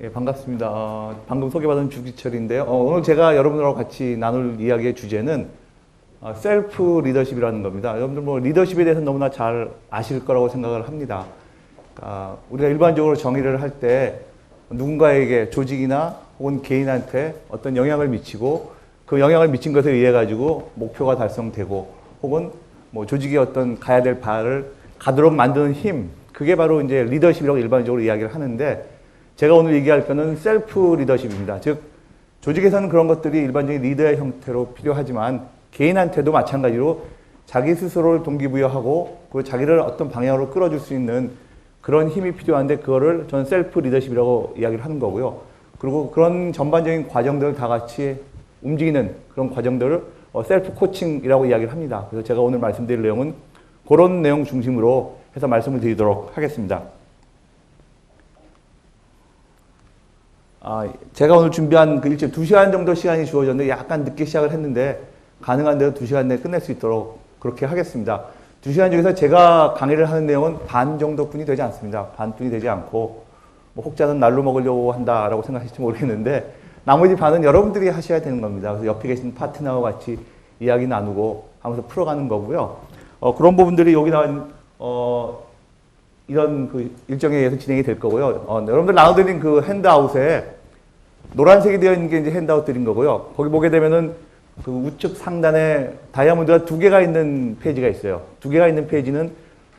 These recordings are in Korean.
예, 반갑습니다. 방금 소개받은 주기철인데요. 오늘 제가 여러분들하고 같이 나눌 이야기의 주제는 셀프 리더십이라는 겁니다. 여러분들 뭐 리더십에 대해서 너무나 잘 아실 거라고 생각을 합니다. 우리가 일반적으로 정의를 할 때 누군가에게 조직이나 혹은 개인한테 어떤 영향을 미치고 그 영향을 미친 것에 의해 가지고 목표가 달성되고 혹은 뭐 조직이 어떤 가야 될 바를 가도록 만드는 힘, 그게 바로 이제 리더십이라고 일반적으로 이야기를 하는데, 제가 오늘 얘기할 거는 셀프 리더십입니다. 즉, 조직에서는 그런 것들이 일반적인 리더의 형태로 필요하지만 개인한테도 마찬가지로 자기 스스로를 동기부여하고 그 자기를 어떤 방향으로 끌어줄 수 있는 그런 힘이 필요한데, 그거를 저는 셀프 리더십이라고 이야기를 하는 거고요. 그리고 그런 전반적인 과정들을 다 같이 움직이는 그런 과정들을 셀프 코칭이라고 이야기를 합니다. 그래서 제가 오늘 말씀드릴 내용은 그런 내용 중심으로 해서 말씀을 드리도록 하겠습니다. 제가 오늘 준비한 그 일찍 2시간 정도 시간이 주어졌는데 약간 늦게 시작을 했는데 가능한 대로 2시간 내에 끝낼 수 있도록 그렇게 하겠습니다. 2시간 중에서 제가 강의를 하는 내용은 반 정도뿐이 되지 않습니다. 반뿐이 되지 않고 뭐 혹자는 날로 먹으려고 한다라고 생각하실지 모르겠는데 나머지 반은 여러분들이 하셔야 되는 겁니다. 그래서 옆에 계신 파트너와 같이 이야기 나누고 하면서 풀어가는 거고요. 그런 부분들이 여기 나온 이런 그 일정에 의해서 진행이 될 거고요. 여러분들 나눠드린 그 핸드아웃에 노란색이 되어 있는 게 이제 핸드아웃 드린 거고요. 거기 보게 되면은 그 우측 상단에 다이아몬드가 2개가 있는 페이지가 있어요. 2개가 있는 페이지는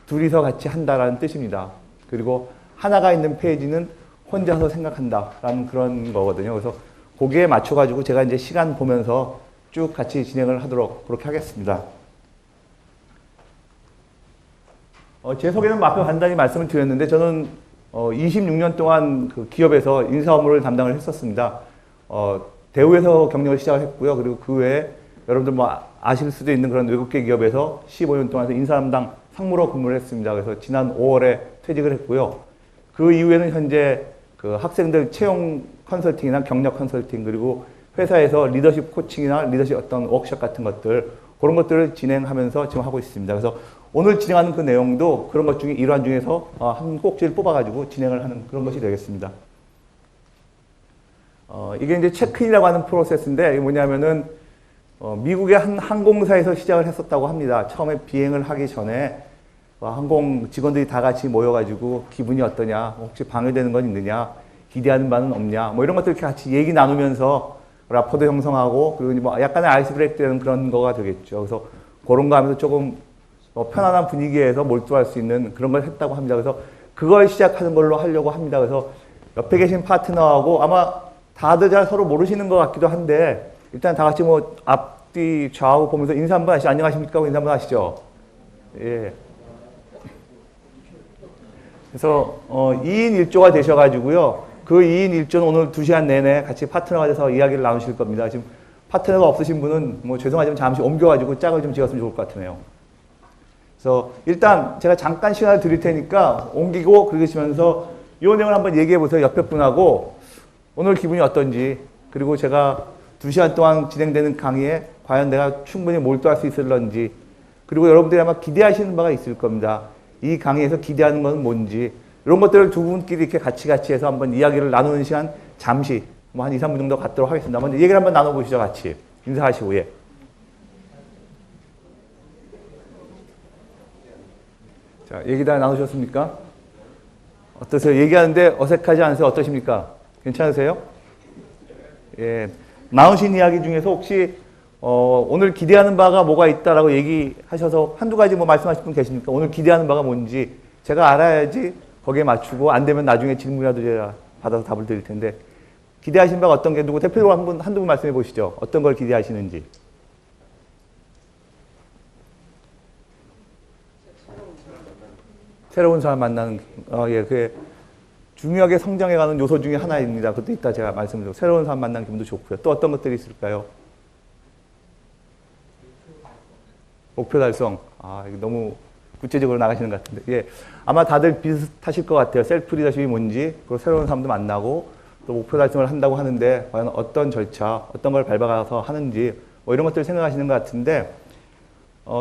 둘이서 같이 한다라는 뜻입니다. 그리고 하나가 있는 페이지는 혼자서 생각한다라는 그런 거거든요. 그래서 거기에 맞춰가지고 제가 이제 시간 보면서 쭉 같이 진행을 하도록 그렇게 하겠습니다. 제 소개는 앞에 간단히 말씀을 드렸는데, 저는 26년 동안 그 기업에서 인사 업무를 담당을 했었습니다. 대우에서 경력을 시작을 했고요. 그리고 그 외에 여러분들 뭐 아실 수도 있는 그런 외국계 기업에서 15년 동안 인사 담당 상무로 근무를 했습니다. 그래서 지난 5월에 퇴직을 했고요. 그 이후에는 현재 그 학생들 채용 컨설팅이나 경력 컨설팅, 그리고 회사에서 리더십 코칭이나 리더십 어떤 워크숍 같은 것들, 그런 것들을 진행하면서 지금 하고 있습니다. 그래서 오늘 진행하는 그 내용도 그런 것 중에 일환 중에서 한 꼭지를 뽑아가지고 진행을 하는 그런 것이 되겠습니다. 이게 이제 체크인이라고 하는 프로세스인데, 이게 뭐냐면은 미국의 한 항공사에서 시작을 했었다고 합니다. 처음에 비행을 하기 전에 항공 직원들이 다 같이 모여가지고 기분이 어떠냐, 혹시 방해되는 건 있느냐, 기대하는 바는 없냐, 뭐 이런 것들 이렇게 같이 얘기 나누면서 라포도 형성하고, 그리고 뭐 약간의 아이스 브레이크 되는 그런 거가 되겠죠. 그래서 그런 거 하면서 조금 편안한 분위기에서 몰두할 수 있는 그런 걸 했다고 합니다. 그래서 그걸 시작하는 걸로 하려고 합니다. 그래서 옆에 계신 파트너하고 아마 다들 잘 서로 모르시는 것 같기도 한데, 일단 다 같이 뭐 앞뒤 좌우 보면서 인사 한번 하시죠. 안녕하십니까? 인사 한번 하시죠. 예. 그래서 2인 1조가 되셔가지고요. 그 2인 1조는 오늘 2시간 내내 같이 파트너가 돼서 이야기를 나누실 겁니다. 지금 파트너가 없으신 분은 뭐 죄송하지만 잠시 옮겨가지고 짝을 좀 지었으면 좋을 것 같으네요. 그래서 일단 제가 잠깐 시간을 드릴 테니까 옮기고 그러시면서 이 내용을 한번 얘기해 보세요. 옆에 분하고 오늘 기분이 어떤지, 그리고 제가 2시간 동안 진행되는 강의에 과연 내가 충분히 몰두할 수 있을런지, 그리고 여러분들이 아마 기대하시는 바가 있을 겁니다. 이 강의에서 기대하는 건 뭔지, 이런 것들을 두 분끼리 이렇게 같이 해서 한번 이야기를 나누는 시간 잠시 뭐 한 2, 3분 정도 갖도록 하겠습니다. 먼저 얘기를 한번 나눠보시죠. 같이 인사하시고. 예. 자, 얘기 다 나누셨습니까? 어떠세요? 얘기하는데 어색하지 않으세요? 어떠십니까? 괜찮으세요? 예. 나누신 이야기 중에서 혹시 오늘 기대하는 바가 뭐가 있다라고 얘기하셔서 한두 가지 뭐 말씀하실 분 계십니까? 오늘 기대하는 바가 뭔지 제가 알아야지 거기에 맞추고, 안 되면 나중에 질문이라도 제가 받아서 답을 드릴 텐데, 기대하신 바가 어떤 게, 누구 대표로 한두 분 말씀해 보시죠. 어떤 걸 기대하시는지. 새로운 사람 만나는, 예, 그게 중요하게 성장해가는 요소 중에 하나입니다. 그것도 이따 제가 말씀드리고, 새로운 사람 만나는 기분도 좋고요. 또 어떤 것들이 있을까요? 목표 달성. 이거 너무 구체적으로 나가시는 것 같은데. 예. 아마 다들 비슷하실 것 같아요. 셀프 리더십이 뭔지, 그리고 새로운 사람도 만나고, 또 목표 달성을 한다고 하는데, 과연 어떤 절차, 어떤 걸 밟아가서 하는지, 뭐 이런 것들을 생각하시는 것 같은데,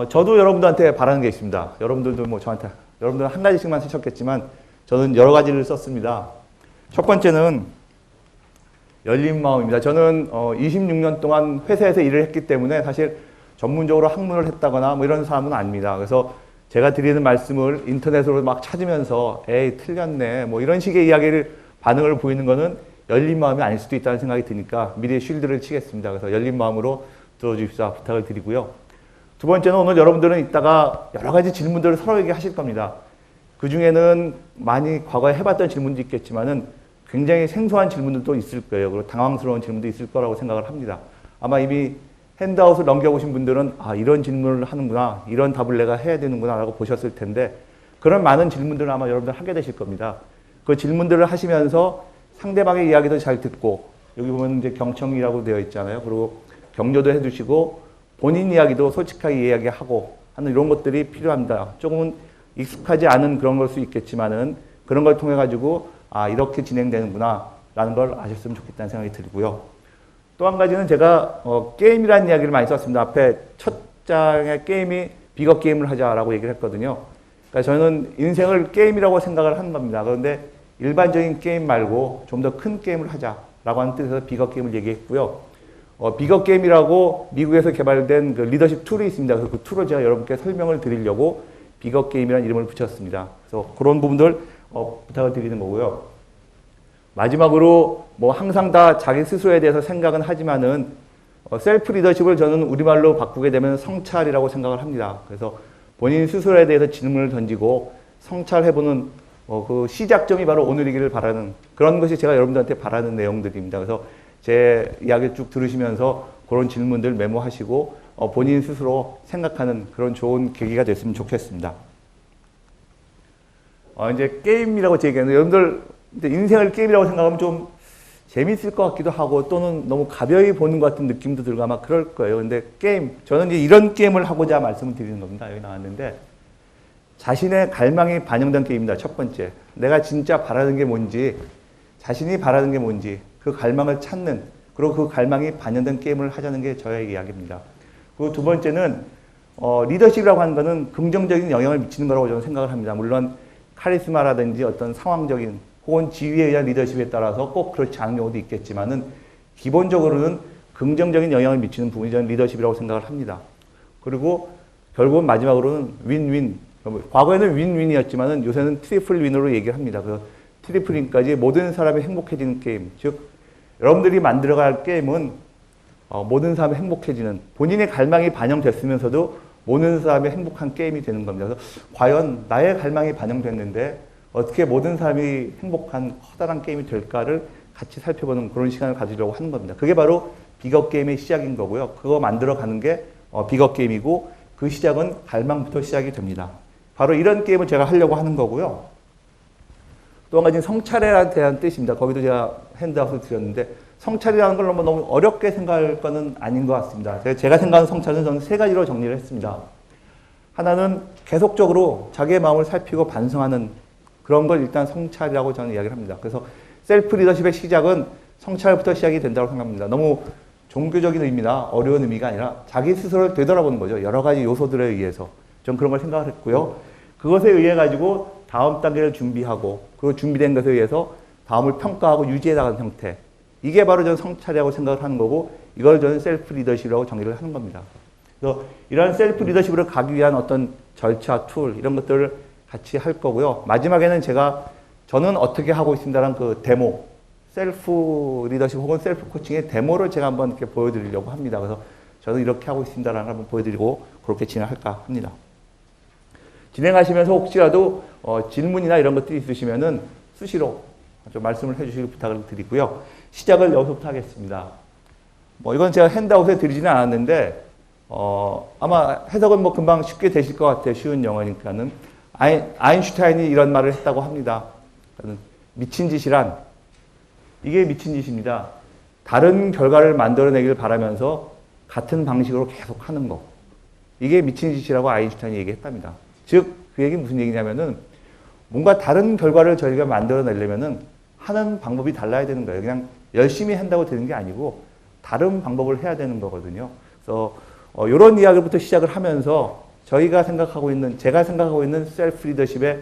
저도 여러분들한테 바라는 게 있습니다. 여러분들도 뭐 저한테, 여러분들은 한 가지씩만 쓰셨겠지만, 저는 여러 가지를 썼습니다. 첫 번째는 열린 마음입니다. 저는 26년 동안 회사에서 일을 했기 때문에 사실 전문적으로 학문을 했다거나 뭐 이런 사람은 아닙니다. 그래서 제가 드리는 말씀을 인터넷으로 막 찾으면서 에이 틀렸네 뭐 이런 식의 이야기를 반응을 보이는 거는 열린 마음이 아닐 수도 있다는 생각이 드니까 미리 쉴드를 치겠습니다. 그래서 열린 마음으로 들어주십사 부탁을 드리고요. 두 번째는 오늘 여러분들은 이따가 여러 가지 질문들을 서로에게 하실 겁니다. 그 중에는 많이 과거에 해봤던 질문도 있겠지만은 굉장히 생소한 질문들도 있을 거예요. 그리고 당황스러운 질문도 있을 거라고 생각을 합니다. 아마 이미 핸드아웃을 넘겨보신 분들은 아 이런 질문을 하는구나, 이런 답을 내가 해야 되는구나 라고 보셨을 텐데 그런 많은 질문들을 아마 여러분들 하게 되실 겁니다. 그 질문들을 하시면서 상대방의 이야기도 잘 듣고 여기 보면 이제 경청이라고 되어 있잖아요. 그리고 격려도 해주시고 본인 이야기도 솔직하게 이야기하고 하는 이런 것들이 필요합니다. 조금은 익숙하지 않은 그런 걸 수 있겠지만은 그런 걸 통해 가지고 아 이렇게 진행되는구나 라는 걸 아셨으면 좋겠다는 생각이 들고요. 또 한 가지는 제가 게임이라는 이야기를 많이 썼습니다. 앞에 첫 장에 게임이 빅업 게임을 하자라고 얘기를 했거든요. 그러니까 저는 인생을 게임이라고 생각을 하는 겁니다. 그런데 일반적인 게임 말고 좀 더 큰 게임을 하자라고 하는 뜻에서 빅업 게임을 얘기했고요. 빅업 게임이라고 미국에서 개발된 그 리더십 툴이 있습니다. 그래서 그 툴을 제가 여러분께 설명을 드리려고 빅업 게임이라는 이름을 붙였습니다. 그래서 그런 부분들 부탁을 드리는 거고요. 마지막으로 뭐 항상 다 자기 스스로에 대해서 생각은 하지만은 셀프 리더십을 저는 우리말로 바꾸게 되면 성찰이라고 생각을 합니다. 그래서 본인 스스로에 대해서 질문을 던지고 성찰해보는 그 시작점이 바로 오늘이기를 바라는 그런 것이 제가 여러분들한테 바라는 내용들입니다. 그래서 제 이야기를 쭉 들으시면서 그런 질문들 메모하시고 본인 스스로 생각하는 그런 좋은 계기가 됐으면 좋겠습니다. 이제 게임이라고 얘기하는데 여러분들 인생을 게임이라고 생각하면 좀 재밌을 것 같기도 하고 또는 너무 가벼이 보는 것 같은 느낌도 들고 아마 그럴 거예요. 근데 게임, 저는 이제 이런 게임을 하고자 말씀을 드리는 겁니다. 여기 나왔는데 자신의 갈망이 반영된 게임입니다. 첫 번째, 내가 진짜 바라는 게 뭔지, 자신이 바라는 게 뭔지 그 갈망을 찾는 그리고 그 갈망이 반영된 게임을 하자는 게 저의 이야기입니다. 그리고 두 번째는 리더십이라고 하는 것은 긍정적인 영향을 미치는 거라고 저는 생각을 합니다. 물론 카리스마라든지 어떤 상황적인 혹은 지위에 의한 리더십에 따라서 꼭 그렇지 않은 경우도 있겠지만은 기본적으로는 긍정적인 영향을 미치는 부분이 저는 리더십이라고 생각을 합니다. 그리고 결국은 마지막으로는 윈윈. 과거에는 윈윈이었지만은 요새는 트리플 윈으로 얘기를 합니다. 그 트리플 윈까지 모든 사람이 행복해지는 게임. 즉, 여러분들이 만들어갈 게임은 모든 사람이 행복해지는 본인의 갈망이 반영됐으면서도 모든 사람이 행복한 게임이 되는 겁니다. 그래서 과연 나의 갈망이 반영됐는데 어떻게 모든 사람이 행복한 커다란 게임이 될까를 같이 살펴보는 그런 시간을 가지려고 하는 겁니다. 그게 바로 빅업 게임의 시작인 거고요. 그거 만들어가는 게 빅업 게임이고 그 시작은 갈망부터 시작이 됩니다. 바로 이런 게임을 제가 하려고 하는 거고요. 또 한 가지는 성찰에 대한 뜻입니다. 거기도 제가 핸드아웃을 드렸는데 성찰이라는 걸 너무 어렵게 생각할 거는 아닌 것 같습니다. 제가 생각하는 성찰은 저는 세 가지로 정리를 했습니다. 하나는 계속적으로 자기의 마음을 살피고 반성하는 그런 걸 일단 성찰이라고 저는 이야기를 합니다. 그래서 셀프 리더십의 시작은 성찰부터 시작이 된다고 생각합니다. 너무 종교적인 의미나 어려운 의미가 아니라 자기 스스로를 되돌아보는 거죠. 여러 가지 요소들에 의해서. 전 그런 걸 생각을 했고요. 그것에 의해 가지고 다음 단계를 준비하고 그 준비된 것에 의해서 다음을 평가하고 유지해 나가는 형태. 이게 바로 저는 성찰이라고 생각을 하는 거고 이걸 저는 셀프 리더십이라고 정의를 하는 겁니다. 그래서 이러한 셀프 리더십으로 가기 위한 어떤 절차, 툴 이런 것들을 같이 할 거고요. 마지막에는 저는 어떻게 하고 있습니다라는 그 데모, 셀프 리더십 혹은 셀프 코칭의 데모를 제가 한번 이렇게 보여드리려고 합니다. 그래서 저는 이렇게 하고 있습니다라는 걸 한번 보여드리고 그렇게 진행할까 합니다. 진행하시면서 혹시라도 질문이나 이런 것들이 있으시면은 수시로 좀 말씀을 해주시길 부탁을 드리고요. 시작을 여기서부터 하겠습니다. 이건 제가 핸드아웃에 드리지는 않았는데 아마 해석은 금방 쉽게 되실 것 같아요. 쉬운 영어니까는. 아인슈타인이 이런 말을 했다고 합니다. 미친 짓이란 이게 미친 짓입니다. 다른 결과를 만들어내길 바라면서 같은 방식으로 계속 하는 거. 이게 미친 짓이라고 아인슈타인이 얘기했답니다. 즉, 그 얘기는 무슨 얘기냐면은 뭔가 다른 결과를 저희가 만들어내려면은 하는 방법이 달라야 되는 거예요. 그냥 열심히 한다고 되는 게 아니고 다른 방법을 해야 되는 거거든요. 그래서 이런 이야기부터 시작을 하면서 제가 생각하고 있는 셀프 리더십의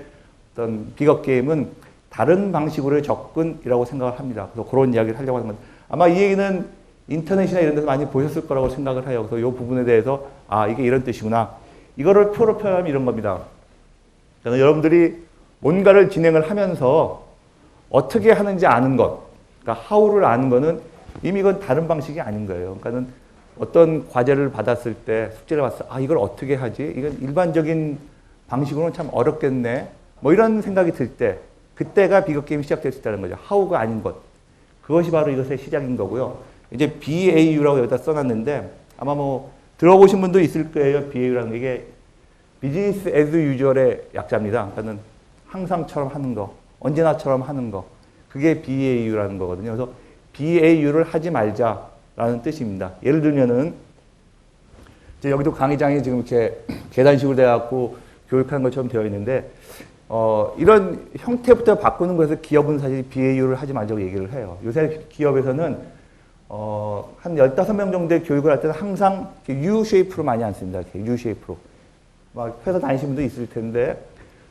어떤 빅업 게임은 다른 방식으로의 접근이라고 생각을 합니다. 그래서 그런 이야기를 하려고 하는 건 아마 이 얘기는 인터넷이나 이런 데서 많이 보셨을 거라고 생각을 해요. 그래서 이 부분에 대해서 아, 이게 이런 뜻이구나. 이거를 표로 표현하면 이런 겁니다. 저는 여러분들이 뭔가를 진행을 하면서 어떻게 하는지 아는 것, 그러니까 how를 아는 거는 이미 이건 다른 방식이 아닌 거예요. 그러니까는 어떤 과제를 받았을 때 숙제를 받았을 때 아, 이걸 어떻게 하지? 이건 일반적인 방식으로는 참 어렵겠네. 뭐 이런 생각이 들 때 그때가 비거 게임이 시작될 수 있다는 거죠. how가 아닌 것. 그것이 바로 이것의 시작인 거고요. 이제 BAU라고 여기다 써놨는데 아마 뭐 들어보신 분도 있을 거예요. BAU라는 게 이게 Business as usual의 약자입니다. 그러니까 항상처럼 하는 거, 언제나처럼 하는 거. 그게 BAU라는 거거든요. 그래서 BAU를 하지 말자라는 뜻입니다. 예를 들면은 이제 여기도 강의장이 지금 이렇게 계단식으로 돼갖고 교육하는 것처럼 되어 있는데 이런 형태부터 바꾸는 것에서 기업은 사실 BAU를 하지 말자고 얘기를 해요. 요새 기업에서는 한 15명 정도의 교육을 할 때는 항상 U-쉐이프로 많이 안 씁니다. U-쉐이프로. 막 회사 다니시는 분도 있을 텐데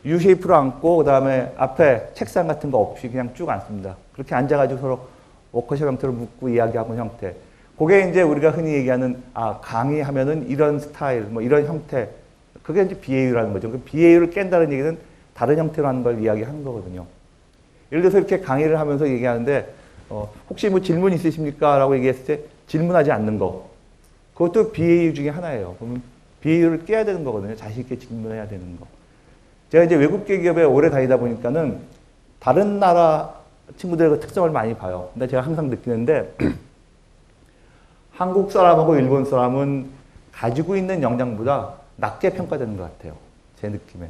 U-쉐이프로 앉고 그다음에 앞에 책상 같은 거 없이 그냥 쭉 앉습니다. 그렇게 앉아가지고 서로 워커숍 형태로 묻고 이야기하는 형태. 그게 이제 우리가 흔히 얘기하는 강의하면은 이런 스타일, 뭐 이런 형태. 그게 이제 BAU라는 거죠. 그 BAU를 깬다는 얘기는 다른 형태로 하는 걸 이야기하는 거거든요. 예를 들어서 이렇게 강의를 하면서 얘기하는데 혹시 뭐 질문 있으십니까? 라고 얘기했을 때 질문하지 않는 거. 그것도 BAU 중에 하나예요. 그러면 BAU를 깨야 되는 거거든요. 자신 있게 질문해야 되는 거. 제가 이제 외국계 기업에 오래 다니다 보니까는 다른 나라 친구들의 특성을 많이 봐요. 근데 제가 항상 느끼는데 한국 사람하고 일본 사람은 가지고 있는 역량보다 낮게 평가되는 것 같아요. 제 느낌에.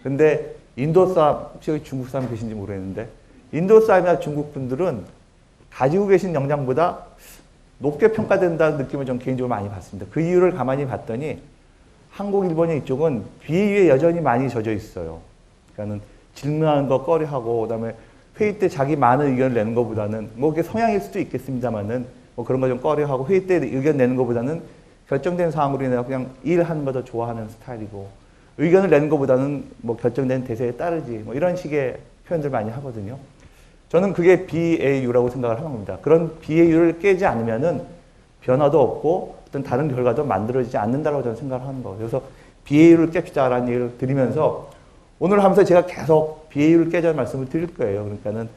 근데 인도 사람, 혹시 여기 중국 사람 계신지 모르겠는데 인도 사람이나 중국 분들은 가지고 계신 역량보다 높게 평가된다는 느낌을 좀 개인적으로 많이 받습니다. 그 이유를 가만히 봤더니 한국, 일본의 이쪽은 비위에 여전히 많이 젖어 있어요. 그러니까는 질문하는 거 꺼려하고, 그 다음에 회의 때 자기 많은 의견을 내는 것보다는, 뭐 그게 성향일 수도 있겠습니다만은, 뭐 그런 거 좀 꺼려하고, 회의 때 의견 내는 것보다는 결정된 사항으로 인해 그냥 일하는 거 더 좋아하는 스타일이고, 의견을 내는 것보다는 뭐 결정된 대세에 따르지, 뭐 이런 식의 표현들 많이 하거든요. 저는 그게 BAU라고 생각을 하는 겁니다. 그런 BAU를 깨지 않으면은 변화도 없고 어떤 다른 결과도 만들어지지 않는다고 저는 생각을 하는 거예요. 그래서 BAU를 깹시다라는 얘기를 드리면서 오늘 하면서 제가 계속 BAU를 깨자는 말씀을 드릴 거예요. 그러니까는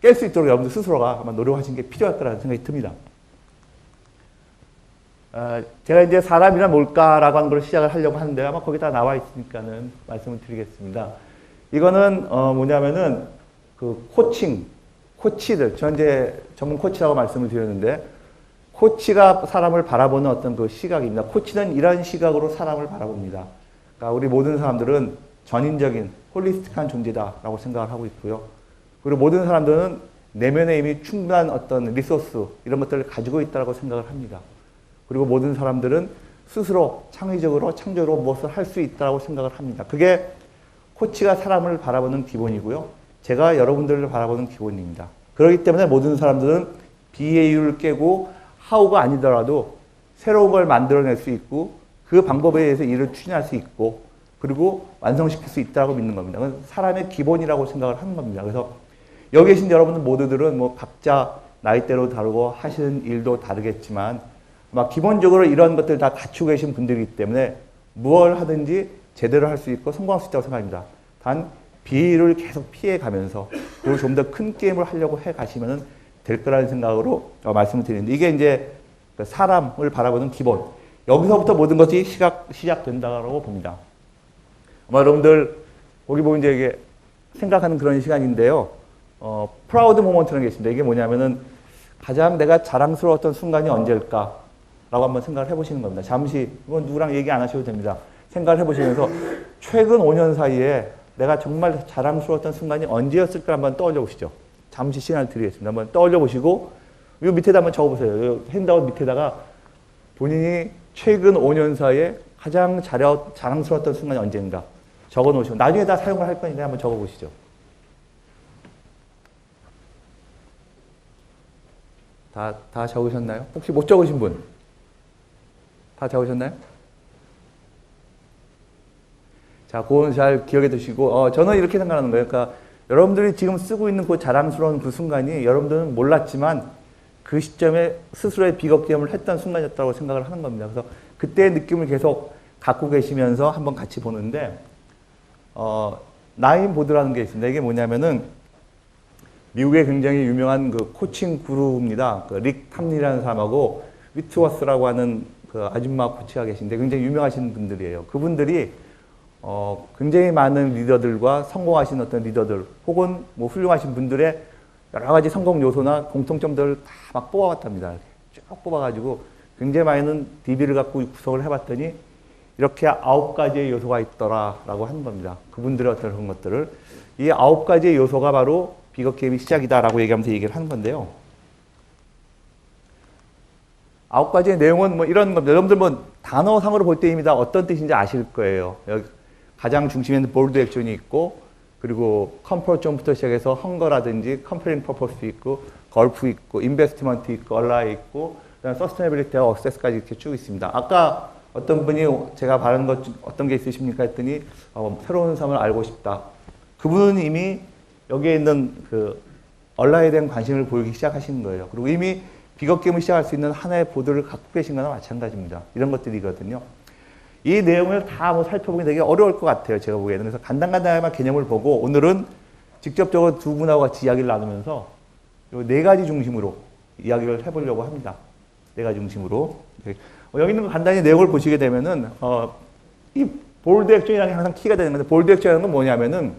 깰 수 있도록 여러분들 스스로가 아마 노력하시는 게 필요할 거라는 생각이 듭니다. 제가 이제 사람이란 뭘까라고 하는 걸 시작을 하려고 하는데 아마 거기 다 나와 있으니까는 말씀을 드리겠습니다. 이거는 뭐냐면은 그 코치들, 저 이제 전문 코치라고 말씀을 드렸는데 코치가 사람을 바라보는 어떤 그 시각입니다. 코치는 이런 시각으로 사람을 바라봅니다. 그러니까 우리 모든 사람들은 전인적인 홀리스틱한 존재다라고 생각을 하고 있고요. 그리고 모든 사람들은 내면에 이미 충분한 어떤 리소스 이런 것들을 가지고 있다고 생각을 합니다. 그리고 모든 사람들은 스스로 창조적으로 무엇을 할 수 있다고 생각을 합니다. 그게 코치가 사람을 바라보는 기본이고요. 제가 여러분들을 바라보는 기본입니다. 그렇기 때문에 모든 사람들은 BAU를 깨고 how가 아니더라도 새로운 걸 만들어낼 수 있고 그 방법에 의해서 일을 추진할 수 있고 그리고 완성시킬 수 있다고 믿는 겁니다. 그건 사람의 기본이라고 생각을 하는 겁니다. 그래서 여기 계신 여러분 모두들은 뭐 각자 나이대로 다르고 하시는 일도 다르겠지만 막 기본적으로 이런 것들 다 갖추고 계신 분들이기 때문에 무엇을 하든지 제대로 할 수 있고 성공할 수 있다고 생각합니다. 단 BAU를 계속 피해가면서 그리고 좀 더 큰 게임을 하려고 해 가시면 될 거라는 생각으로 말씀을 드리는데 이게 이제 사람을 바라보는 기본. 여기서부터 모든 것이 시작된다고 봅니다. 아마 여러분들 거기 보면 이제 이게 생각하는 그런 시간인데요. 프라우드 모먼트라는 게 있습니다. 이게 뭐냐면은 가장 내가 자랑스러웠던 순간이 언제일까? 라고 한번 생각을 해보시는 겁니다. 잠시, 이건 누구랑 얘기 안 하셔도 됩니다. 생각을 해보시면서 최근 5년 사이에 내가 정말 자랑스러웠던 순간이 언제였을까 한번 떠올려 보시죠. 잠시 시간을 드리겠습니다. 한번 떠올려 보시고 이 밑에다 한번 적어보세요. 핸드아웃 밑에다가 본인이 최근 5년 사이에 가장 자랑스러웠던 순간이 언제인가 적어 놓으시고 나중에 다 사용을 할 거니까 한번 적어 보시죠. 다 적으셨나요? 혹시 못 적으신 분? 다 적으셨나요? 자, 그건 잘 기억해 두시고, 저는 이렇게 생각하는 거예요. 그러니까 여러분들이 지금 쓰고 있는 그 자랑스러운 그 순간이 여러분들은 몰랐지만 그 시점에 스스로의 비겁 게임을 했던 순간이었다고 생각을 하는 겁니다. 그래서 그때의 느낌을 계속 갖고 계시면서 한번 같이 보는데, 나인보드라는 게 있습니다. 이게 뭐냐면은 미국의 굉장히 유명한 그 코칭 구루입니다. 그 릭 탐리라는 사람하고 위트워스라고 하는 그 아줌마 코치가 계신데 굉장히 유명하신 분들이에요. 그분들이 굉장히 많은 리더들과 성공하신 어떤 리더들 혹은 뭐 훌륭하신 분들의 여러 가지 성공 요소나 공통점들을 다 막 뽑아봤답니다. 쭉 뽑아가지고 굉장히 많은 DB를 갖고 구성을 해봤더니 이렇게 9가지의 요소가 있더라라고 하는 겁니다. 그분들의 어떤 그런 것들을. 이 9가지의 요소가 바로 비겁 게임의 시작이다라고 얘기하면서 얘기를 하는 건데요. 9가지의 내용은 뭐 이런 겁니다. 여러분들 뭐 단어상으로 볼 때 이미 다 어떤 뜻인지 아실 거예요. 여기 가장 중심에는 볼드 액션이 있고, 그리고 컴포트 존부터 시작해서 헝거라든지 컴페링 퍼포스 있고, 걸프 있고, 인베스트먼트 있고, 얼라이 있고, 그다음에 서스테너빌리티와 억세스까지 이렇게 쭉 있습니다. 아까 어떤 분이 제가 바라는 것 어떤 게 있으십니까 했더니 새로운 삶을 알고 싶다. 그분은 이미 여기에 있는 그 얼라이에 대한 관심을 보이기 시작하신 거예요. 그리고 이미 비겁 게임을 시작할 수 있는 하나의 보드를 갖고 계신 거나 마찬가지입니다. 이런 것들이거든요. 이 내용을 다 뭐 살펴보기 되게 어려울 것 같아요. 제가 보기에는. 그래서 간단간단하게만 개념을 보고 오늘은 직접적으로 두 분하고 같이 이야기를 나누면서 이 4가지 중심으로 이야기를 해보려고 합니다. 4가지 중심으로. 여기 있는 거 간단히 내용을 보시게 되면은, 이 볼드 액션이라는 게 항상 키가 되는 건데, 볼드 액션이라는 건 뭐냐면은,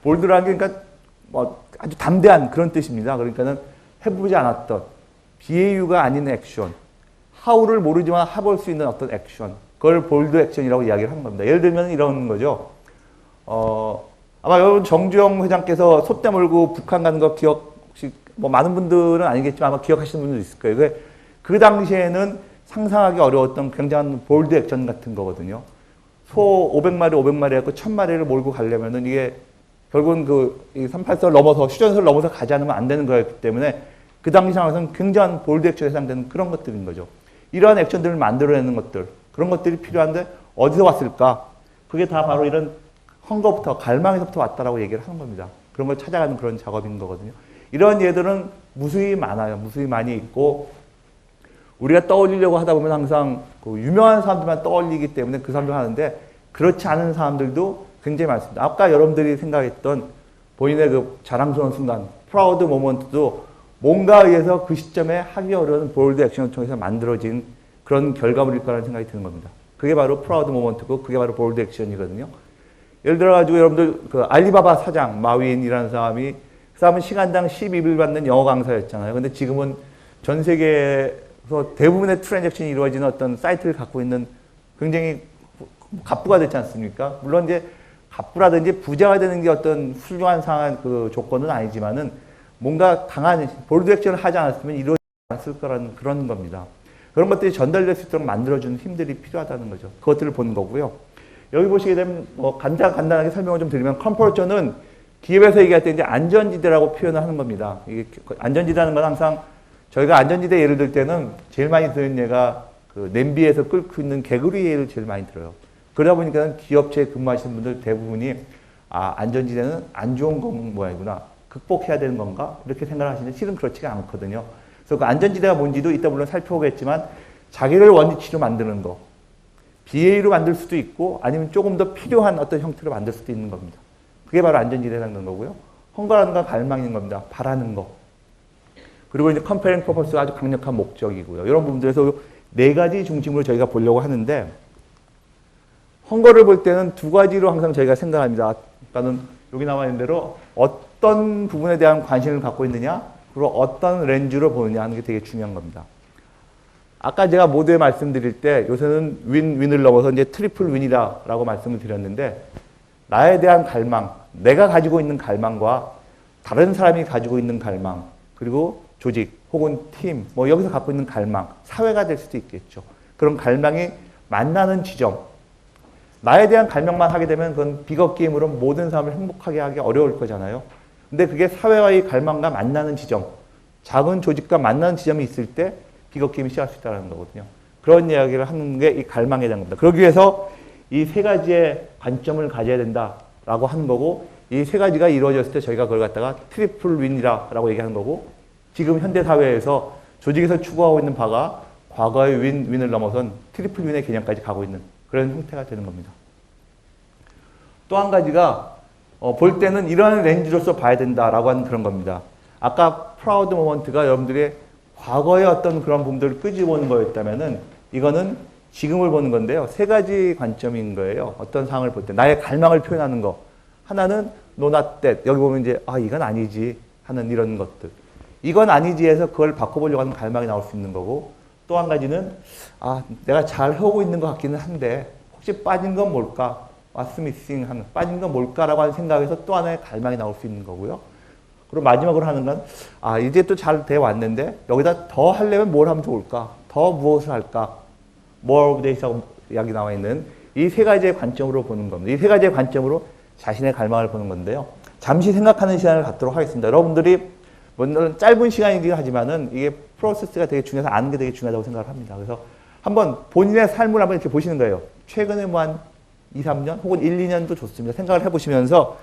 볼드라는 게 그러니까 뭐 아주 담대한 그런 뜻입니다. 그러니까는 해보지 않았던, BAU가 아닌 액션, how를 모르지만 해볼 수 있는 어떤 액션, 그걸 볼드 액션이라고 이야기를 하는 겁니다. 예를 들면 이런 거죠. 아마 여러분 정주영 회장께서 솥대 몰고 북한 가는 거 기억, 혹시 뭐 많은 분들은 아니겠지만 아마 기억하시는 분들 있을 거예요. 그 당시에는 상상하기 어려웠던 굉장한 볼드 액션 같은 거거든요. 소 500마리, 500마리 해서 1000마리를 몰고 가려면은 이게 결국은 그 38선을 넘어서, 휴전선을 넘어서 가지 않으면 안 되는 거였기 때문에 그 당시 상황에서는 굉장한 볼드 액션에 해당되는 그런 것들인 거죠. 이러한 액션들을 만들어내는 것들, 그런 것들이 필요한데 어디서 왔을까? 그게 다 바로 이런 헝거부터, 갈망에서부터 왔다라고 얘기를 하는 겁니다. 그런 걸 찾아가는 그런 작업인 거거든요. 이런 예들은 무수히 많아요. 무수히 많이 있고, 우리가 떠올리려고 하다 보면 항상 그 유명한 사람들만 떠올리기 때문에 그 사람들 하는데, 그렇지 않은 사람들도 굉장히 많습니다. 아까 여러분들이 생각했던 본인의 그 자랑스러운 순간, 프라우드 모먼트도 뭔가 의해서 그 시점에 하기 어려운 볼드 액션을 통해서 만들어진 그런 결과물일 거라는 생각이 드는 겁니다. 그게 바로 프라우드 모먼트고, 그게 바로 볼드 액션이거든요. 예를 들어가지고 여러분들 그 알리바바 사장 마윈이라는 사람이, 그 사람은 시간당 12불 받는 영어 강사였잖아요. 근데 지금은 전 세계에서 대부분의 트랜잭션이 이루어지는 어떤 사이트를 갖고 있는 굉장히 갑부가 됐지 않습니까? 물론 이제 갑부라든지 부자가 되는 게 어떤 훌륭한 상한 그 조건은 아니지만은 뭔가 강한 볼드 액션을 하지 않았으면 이루어지지 않았을 거라는 그런 겁니다. 그런 것들이 전달될 수 있도록 만들어주는 힘들이 필요하다는 거죠. 그것들을 보는 거고요. 여기 보시게 되면 뭐 간단하게 설명을 좀 드리면, 컴포트존은 기업에서 얘기할 때 이제 안전지대라고 표현을 하는 겁니다. 이게 안전지대라는 건 항상 저희가 안전지대 예를 들 때는 제일 많이 드는 예가 그 냄비에서 끓고 있는 개구리 예를 제일 많이 들어요. 그러다 보니까 기업체에 근무하시는 분들 대부분이 안전지대는 안 좋은 건 모양이구나, 극복해야 되는 건가, 이렇게 생각을 하시는데 실은 그렇지가 않거든요. 그래서 그 안전지대가 뭔지도 이따 물론 살펴보겠지만, 자기를 원위치로 만드는 거, BA로 만들 수도 있고 아니면 조금 더 필요한 어떤 형태로 만들 수도 있는 겁니다. 그게 바로 안전지대라는 거고요. 헝거라는 건 갈망인 겁니다. 바라는 거. 그리고 이제 컴페링 퍼포스가 아주 강력한 목적이고요. 이런 부분들에서 4가지 중심으로 저희가 보려고 하는데, 헝거를 볼 때는 2가지로 항상 저희가 생각합니다. 그러니까는 여기 나와 있는 대로 어떤 부분에 대한 관심을 갖고 있느냐, 그리고 어떤 렌즈로 보느냐 하는 게 되게 중요한 겁니다. 아까 제가 모두에 말씀드릴 때 요새는 윈을 넘어서 이제 트리플 윈이다라고 말씀을 드렸는데, 나에 대한 갈망, 내가 가지고 있는 갈망과 다른 사람이 가지고 있는 갈망, 그리고 조직 혹은 팀, 뭐 여기서 갖고 있는 갈망, 사회가 될 수도 있겠죠. 그런 갈망이 만나는 지점, 나에 대한 갈망만 하게 되면 그건 비겁 게임으로 모든 사람을 행복하게 하기 어려울 거잖아요. 근데 그게 사회와의 갈망과 만나는 지점, 작은 조직과 만나는 지점이 있을 때 비겁 게임이 시작할 수 있다는 거거든요. 그런 이야기를 하는 게 이 갈망에 대한 겁니다. 그러기 위해서 이 3가지의 관점을 가져야 된다라고 하는 거고, 이 세 가지가 이루어졌을 때 저희가 그걸 갖다가 트리플 윈이라고 얘기하는 거고, 지금 현대 사회에서 조직에서 추구하고 있는 바가 과거의 윈을 넘어선 트리플 윈의 개념까지 가고 있는 그런 형태가 되는 겁니다. 또 한 가지가 볼 때는 이러한 렌즈로서 봐야 된다라고 하는 그런 겁니다. 아까 프라우드 모먼트가 여러분들의 과거의 어떤 그런 부분들을 끄집어오는 거였다면은 이거는 지금을 보는 건데요. 세 가지 관점인 거예요. 어떤 상황을 볼 때. 나의 갈망을 표현하는 거. 하나는 no not that. 여기 보면 이제 이건 아니지 하는 이런 것들. 이건 아니지 해서 그걸 바꿔보려고 하는 갈망이 나올 수 있는 거고, 또 한 가지는 내가 잘 해오고 있는 것 같기는 한데 혹시 빠진 건 뭘까? What's missing 하는, 빠진 건 뭘까라고 하는 생각에서 또 하나의 갈망이 나올 수 있는 거고요. 그리고 마지막으로 하는 건 이제 또 잘 돼 왔는데 여기다 더 하려면 뭘 하면 좋을까? 더 무엇을 할까? more of this라고 이야기 나와 있는 이 세 가지의 관점으로 보는 겁니다. 이 세 가지의 관점으로 자신의 갈망을 보는 건데요. 잠시 생각하는 시간을 갖도록 하겠습니다. 여러분들이 물론 짧은 시간이긴 하지만은 이게 프로세스가 되게 중요해서 아는 게 되게 중요하다고 생각을 합니다. 그래서 한번 본인의 삶을 한번 이렇게 보시는 거예요. 최근에 뭐 한 2, 3년 혹은 1, 2년도 좋습니다. 생각을 해보시면서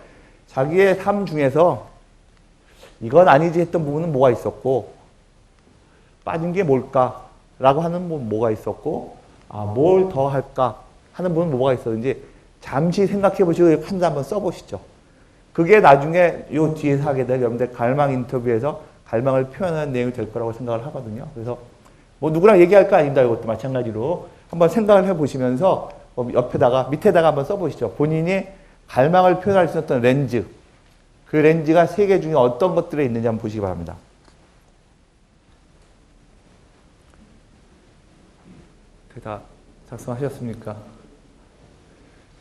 자기의 삶 중에서 이건 아니지 했던 부분은 뭐가 있었고, 빠진 게 뭘까라고 하는 뭐가 있었고, 뭘 더 할까 하는 부분은 뭐가 있었는지 잠시 생각해 보시고 한자 한번 써보시죠. 그게 나중에 요 뒤에서 하게 될 여러분들 갈망 인터뷰에서 갈망을 표현하는 내용이 될 거라고 생각을 하거든요. 그래서 뭐 누구랑 얘기할 거 아닙니다. 이것도 마찬가지로 한번 생각을 해보시면서 옆에다가 밑에다가 한번 써보시죠. 본인이 갈망을 표현할 수 있는 렌즈, 그 렌즈가 세 개 중에 어떤 것들에 있는지 한번 보시기 바랍니다. 다 작성하셨습니까?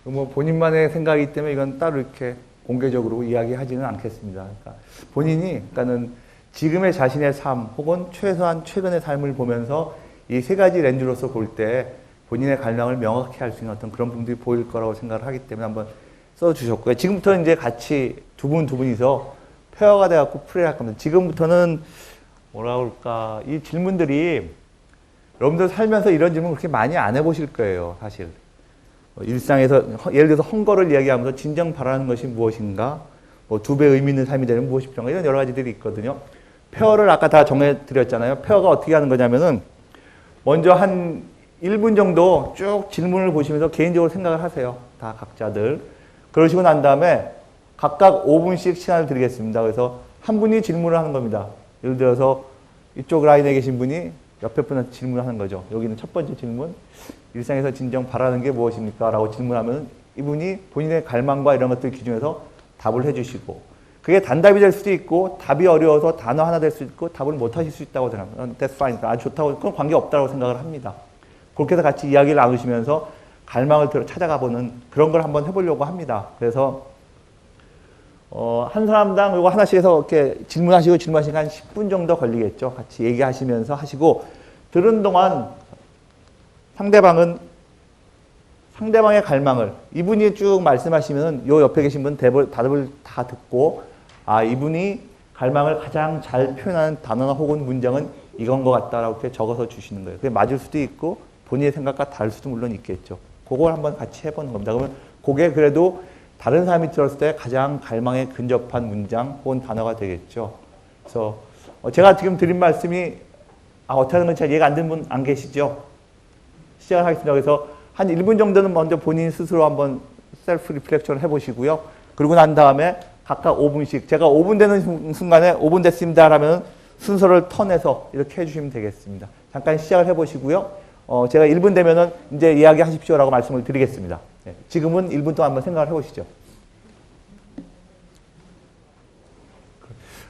뭐 본인만의 생각이기 때문에 이건 따로 이렇게 공개적으로 이야기하지는 않겠습니다. 그러니까 본인이, 그러니까는 지금의 자신의 삶 혹은 최소한 최근의 삶을 보면서 이 세 가지 렌즈로서 볼 때 본인의 갈망을 명확히 할 수 있는 어떤 그런 부분들이 보일 거라고 생각을 하기 때문에 한번 써주셨고요. 지금부터 이제 같이 두 분이서 페어가 돼갖고 플레이를 할 겁니다. 지금부터는 뭐라 그럴까, 이 질문들이 여러분들 살면서 이런 질문 그렇게 많이 안 해보실 거예요, 사실. 일상에서 예를 들어서 헝거를 이야기하면서 진정 바라는 것이 무엇인가, 뭐 2배 의미 있는 삶이 되는 무엇이 필요한가, 이런 여러 가지들이 있거든요. 페어를 아까 다 정해드렸잖아요. 페어가 어떻게 하는 거냐면은 먼저 한 1분 정도 쭉 질문을 보시면서 개인적으로 생각을 하세요. 다 각자들. 그러시고 난 다음에 각각 5분씩 시간을 드리겠습니다. 그래서 한 분이 질문을 하는 겁니다. 예를 들어서 이쪽 라인에 계신 분이 옆에 분한테 질문을 하는 거죠. 여기는 첫 번째 질문. 일상에서 진정 바라는 게 무엇입니까? 라고 질문하면 이분이 본인의 갈망과 이런 것들 기준에서 답을 해주시고, 그게 단답이 될 수도 있고 답이 어려워서 단어 하나 될 수 있고 답을 못 하실 수 있다고 생각합니다. That's fine. 아주 좋다고, 그건 관계없다고 생각을 합니다. 그렇게 해서 같이 이야기를 나누시면서 갈망을 찾아가 보는 그런 걸 한번 해보려고 합니다. 그래서 한 사람당 이거 하나씩 해서 이렇게 질문하시고 질문하시니까 한 10분 정도 걸리겠죠. 같이 얘기하시면서 하시고, 들은 동안 상대방의 갈망을 이분이 쭉 말씀하시면 요 옆에 계신 분 답을 다 듣고, 이분이 갈망을 가장 잘 표현하는 단어나 혹은 문장은 이건 것 같다라고 이렇게 적어서 주시는 거예요. 그게 맞을 수도 있고 본인의 생각과 다를 수도 물론 있겠죠. 그걸 한번 같이 해보는 겁니다. 그러면 그게 그래도 다른 사람이 들었을 때 가장 갈망에 근접한 문장 혹은 단어가 되겠죠. 그래서 제가 지금 드린 말씀이 어떻게 하는 건지 잘 이해가 안 되는 분 안 계시죠? 시작을 하겠습니다. 그래서 한 1분 정도는 먼저 본인 스스로 한번 셀프 리플렉션을 해보시고요. 그러고 난 다음에 각각 5분씩, 제가 5분 되는 순간에 5분 됐습니다 하면 순서를 턴해서 이렇게 해주시면 되겠습니다. 잠깐 시작을 해보시고요. 제가 1분 되면은 이제 이야기 하십시오라고 말씀을 드리겠습니다. 네, 지금은 1분 동안 한번 생각을 해보시죠.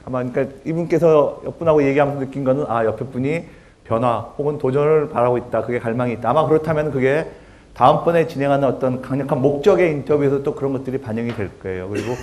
아마 그러니까 이분께서 옆분하고 얘기하면서 느낀 거는 옆에 분이 변화 혹은 도전을 바라고 있다. 그게 갈망이 있다. 아마 그렇다면 그게 다음번에 진행하는 어떤 강력한 목적의 인터뷰에서 또 그런 것들이 반영이 될 거예요. 그리고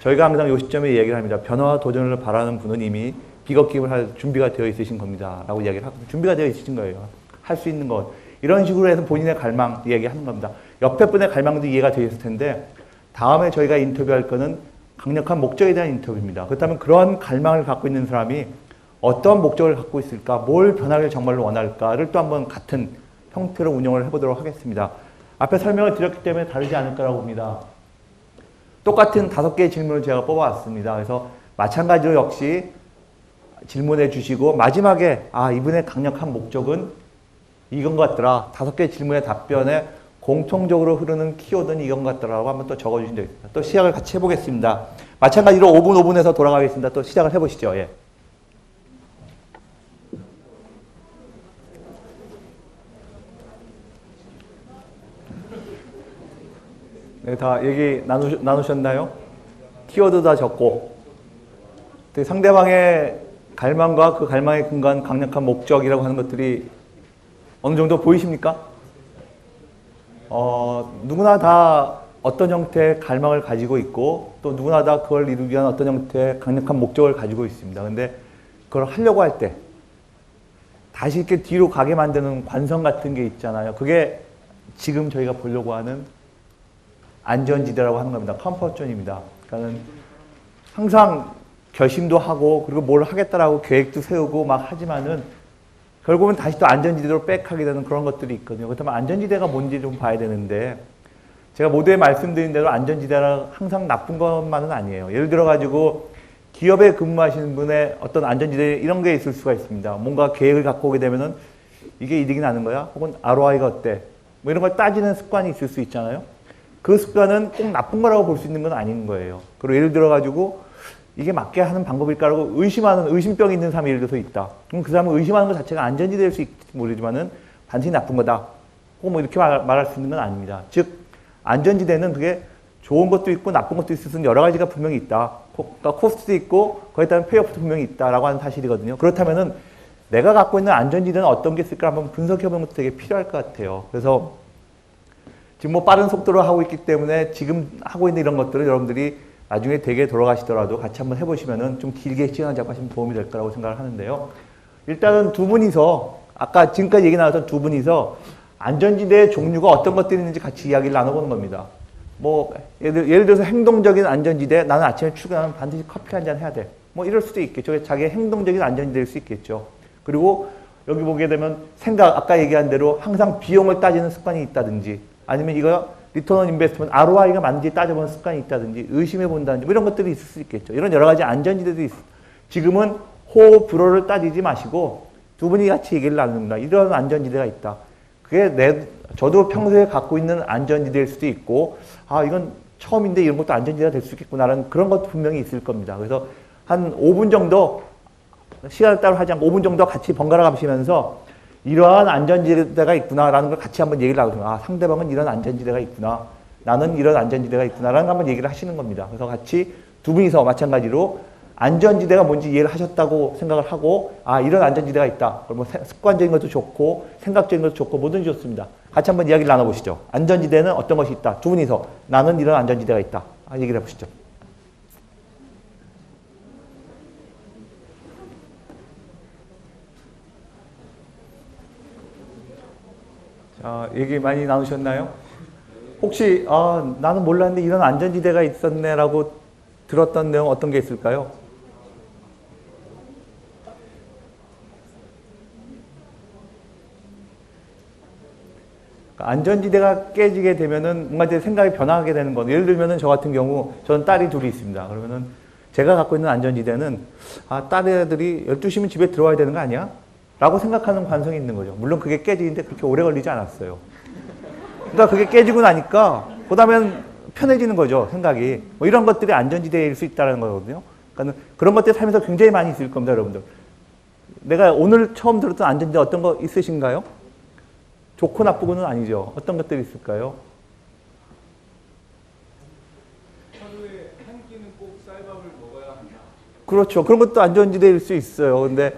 저희가 항상 이 시점에 얘기를 합니다. 변화와 도전을 바라는 분은 이미 비겁기를 할 준비가 되어 있으신 겁니다. 라고 이야기를 하고 준비가 되어 있으신 거예요. 할 수 있는 것. 이런 식으로 해서 본인의 갈망 이야기하는 겁니다. 옆에 분의 갈망도 이해가 되어 있을 텐데 다음에 저희가 인터뷰할 거는 강력한 목적에 대한 인터뷰입니다. 그렇다면 그러한 갈망을 갖고 있는 사람이 어떤 목적을 갖고 있을까, 뭘 변화를 정말로 원할까를 또 한번 같은 형태로 운영을 해보도록 하겠습니다. 앞에 설명을 드렸기 때문에 다르지 않을 거라고 봅니다. 똑같은 5개의 질문을 제가 뽑아왔습니다. 그래서 마찬가지로 역시 질문해 주시고 마지막에 이분의 강력한 목적은 이건 것 같더라. 5개의 질문의 답변에 공통적으로 흐르는 키워드는 이건 것 같더라고 한번 또 적어주시면 되겠습니다. 또 시작을 같이 해보겠습니다. 마찬가지로 5분 5분에서 돌아가겠습니다. 또 시작을 해보시죠. 예. 네, 다 얘기 나누셨나요? 키워드 다 적고 상대방의 갈망과 그 갈망에 근거한 강력한 목적이라고 하는 것들이 어느 정도 보이십니까? 누구나 다 어떤 형태의 갈망을 가지고 있고 또 누구나 다 그걸 이루기 위한 어떤 형태의 강력한 목적을 가지고 있습니다. 근데 그걸 하려고 할 때 다시 이렇게 뒤로 가게 만드는 관성 같은 게 있잖아요. 그게 지금 저희가 보려고 하는 안전지대라고 하는 겁니다. 컴포트존입니다. 그러니까 항상 결심도 하고 그리고 뭘 하겠다라고 계획도 세우고 막 하지만은 결국은 다시 또 안전지대로 백하게 되는 그런 것들이 있거든요. 그렇다면 안전지대가 뭔지 좀 봐야 되는데 제가 모두에 말씀드린 대로 안전지대가 항상 나쁜 것만은 아니에요. 예를 들어 가지고 기업에 근무하시는 분의 어떤 안전지대 이런 게 있을 수가 있습니다. 뭔가 계획을 갖고 오게 되면은 이게 이득이 나는 거야? 혹은 ROI가 어때? 뭐 이런 걸 따지는 습관이 있을 수 있잖아요. 그 습관은 꼭 나쁜 거라고 볼 수 있는 건 아닌 거예요. 그리고 예를 들어 가지고 이게 맞게 하는 방법일까라고 의심하는 의심병이 있는 사람이 예를 들어서 있다. 그럼 그 사람은 의심하는 것 자체가 안전지대일 수 있을지 모르지만은 반드시 나쁜 거다. 혹은 뭐 이렇게 말할 수 있는 건 아닙니다. 즉 안전지대는 그게 좋은 것도 있고 나쁜 것도 있을 수 있는 여러 가지가 분명히 있다. 그러니까 코스트도 있고 거기에 따른 페이오프도 분명히 있다라고 하는 사실이거든요. 그렇다면은 내가 갖고 있는 안전지대는 어떤 게 있을까 한번 분석해보는 것도 되게 필요할 것 같아요. 그래서 지금 뭐 빠른 속도로 하고 있기 때문에 지금 하고 있는 이런 것들을 여러분들이 나중에 댁에 돌아가시더라도 같이 한번 해보시면은 좀 길게 시간을 잡고 하시면 도움이 될 거라고 생각을 하는데요. 일단은 두 분이서 아까 지금까지 얘기 나왔던 두 분이서 안전지대의 종류가 어떤 것들이 있는지 같이 이야기를 나눠보는 겁니다. 뭐 예를 들어서 행동적인 안전지대, 나는 아침에 출근하면 반드시 커피 한 잔 해야 돼. 뭐 이럴 수도 있겠죠. 자기의 행동적인 안전지대일 수 있겠죠. 그리고 여기 보게 되면 생각, 아까 얘기한 대로 항상 비용을 따지는 습관이 있다든지 아니면 이거 리턴 온 인베스트먼트 ROI가 맞는지 따져보는 습관이 있다든지 의심해 본다든지 뭐 이런 것들이 있을 수 있겠죠. 이런 여러 가지 안전지대도 있어요. 지금은 호, 불호를 따지지 마시고 두 분이 같이 얘기를 나눕니다. 이런 안전지대가 있다. 그게 저도 평소에 갖고 있는 안전지대일 수도 있고 이건 처음인데 이런 것도 안전지대가 될 수 있겠구나라는 그런 것도 분명히 있을 겁니다. 그래서 한 5분 정도 시간을 따로 하지 않고 5분 정도 같이 번갈아 가시면서 이러한 안전지대가 있구나라는 걸 같이 한번 얘기를 나누면 상대방은 이런 안전지대가 있구나. 나는 이런 안전지대가 있구나라는 걸 한번 얘기를 하시는 겁니다. 그래서 같이 두 분이서 마찬가지로 안전지대가 뭔지 이해를 하셨다고 생각을 하고 이런 안전지대가 있다. 뭐 습관적인 것도 좋고 생각적인 것도 좋고 뭐든지 좋습니다. 같이 한번 이야기를 나눠보시죠. 안전지대는 어떤 것이 있다. 두 분이서 나는 이런 안전지대가 있다. 얘기를 해보시죠. 자, 얘기 많이 나누셨나요? 혹시 나는 몰랐는데 이런 안전지대가 있었네라고 들었던 내용 어떤 게 있을까요? 안전지대가 깨지게 되면은 뭔가 제 생각이 변화하게 되는 거. 예를 들면은 저 같은 경우 저는 딸이 둘이 있습니다. 그러면은 제가 갖고 있는 안전지대는 딸애들이 12시면 집에 들어와야 되는 거 아니야? 라고 생각하는 관성이 있는 거죠. 물론 그게 깨지는데 그렇게 오래 걸리지 않았어요. 그러니까 그게 깨지고 나니까 그 다음엔 편해지는 거죠. 생각이. 뭐 이런 것들이 안전지대일 수 있다는 거거든요. 그러니까 그런 것들이 살면서 굉장히 많이 있을 겁니다. 여러분들. 내가 오늘 처음 들었던 안전지대 어떤 거 있으신가요? 좋고 나쁘고는 아니죠. 어떤 것들이 있을까요? 하루에 한 끼는 꼭 쌀밥을 먹어야 한다. 그렇죠. 그런 것도 안전지대일 수 있어요. 근데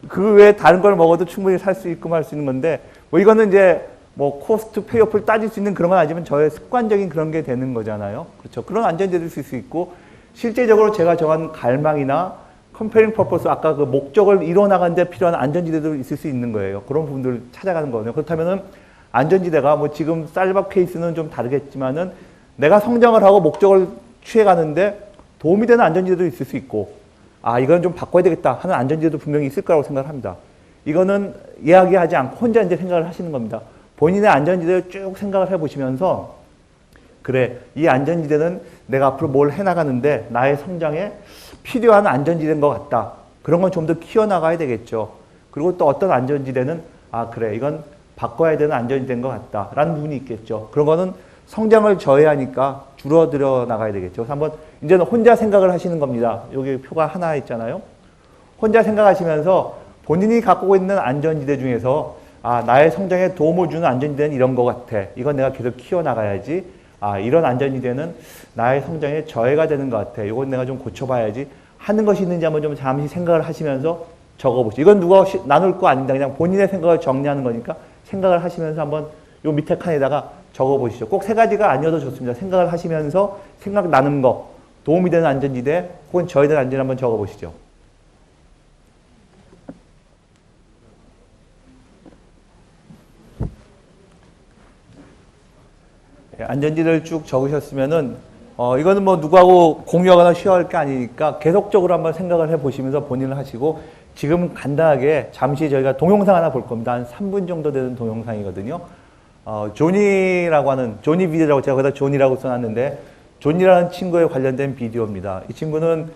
그 외에 다른 걸 먹어도 충분히 살 수 있고 말 수 있는 건데 뭐 이거는 이제 뭐 코스트 페이오프를 따질 수 있는 그런 건 아니지만 저의 습관적인 그런 게 되는 거잖아요. 그렇죠. 그런 안전지대일 수 있고 실제적으로 제가 정한 갈망이나 컴페링 퍼포스 아까 그 목적을 이뤄나가는 데 필요한 안전지대도 있을 수 있는 거예요. 그런 부분들을 찾아가는 거거든요. 그렇다면은 안전지대가 뭐 지금 쌀밥 케이스는 좀 다르겠지만은 내가 성장을 하고 목적을 취해가는데 도움이 되는 안전지대도 있을 수 있고 이건 좀 바꿔야 되겠다 하는 안전지대도 분명히 있을 거라고 생각을 합니다. 이거는 이야기하지 않고 혼자 이제 생각을 하시는 겁니다. 본인의 안전지대를 쭉 생각을 해보시면서 그래, 이 안전지대는 내가 앞으로 뭘 해나가는데 나의 성장에 필요한 안전지대인 것 같다. 그런 건 좀 더 키워나가야 되겠죠. 그리고 또 어떤 안전지대는 아 그래, 이건 바꿔야 되는 안전지대인 것 같다 라는 부분이 있겠죠. 그런 거는 성장을 저해하니까 줄어들어 나가야 되겠죠. 그래서 한번 이제는 혼자 생각을 하시는 겁니다. 여기 표가 하나 있잖아요. 혼자 생각하시면서 본인이 갖고 있는 안전지대 중에서 아 나의 성장에 도움을 주는 안전지대는 이런 것 같아. 이건 내가 계속 키워나가야지. 아 이런 안전지대는 나의 성장에 저해가 되는 것 같아. 이건 내가 좀 고쳐봐야지 하는 것이 있는지 한번 좀 잠시 생각을 하시면서 적어보시죠. 이건 누가 나눌 거 아닙니다. 그냥 본인의 생각을 정리하는 거니까 생각을 하시면서 한번 요 밑에 칸에다가 적어보시죠. 꼭 세 가지가 아니어도 좋습니다. 생각을 하시면서 생각 나는 거, 도움이 되는 안전지대 혹은 저해되는 안전지대 한번 적어보시죠. 안전지대를 쭉 적으셨으면은 이거는 뭐 누구하고 공유하거나 쉐어할 게 아니니까 계속적으로 한번 생각을 해보시면서 본인을 하시고 지금 간단하게 잠시 저희가 동영상 하나 볼 겁니다. 한 3분 정도 되는 동영상이거든요. 조니라고 하는 조니 비디오라고 제가 거기다 조니라고 써놨는데 조니라는 친구에 관련된 비디오입니다. 이 친구는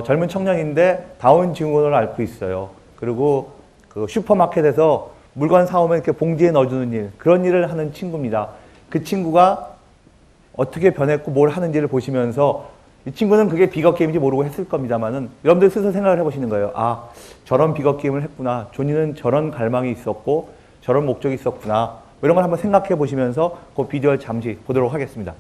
젊은 청년인데 다운 증후군을 앓고 있어요. 그리고 그 슈퍼마켓에서 물건 사오면 이렇게 봉지에 넣어주는 일, 그런 일을 하는 친구입니다. 그 친구가 어떻게 변했고 뭘 하는지를 보시면서 이 친구는 그게 비거 게임인지 모르고 했을 겁니다만은 여러분들 스스로 생각을 해보시는 거예요. 아, 저런 비거 게임을 했구나. 조니는 저런 갈망이 있었고 저런 목적이 있었구나. 이런 걸 한번 생각해 보시면서 그 비디오를 잠시 보도록 하겠습니다.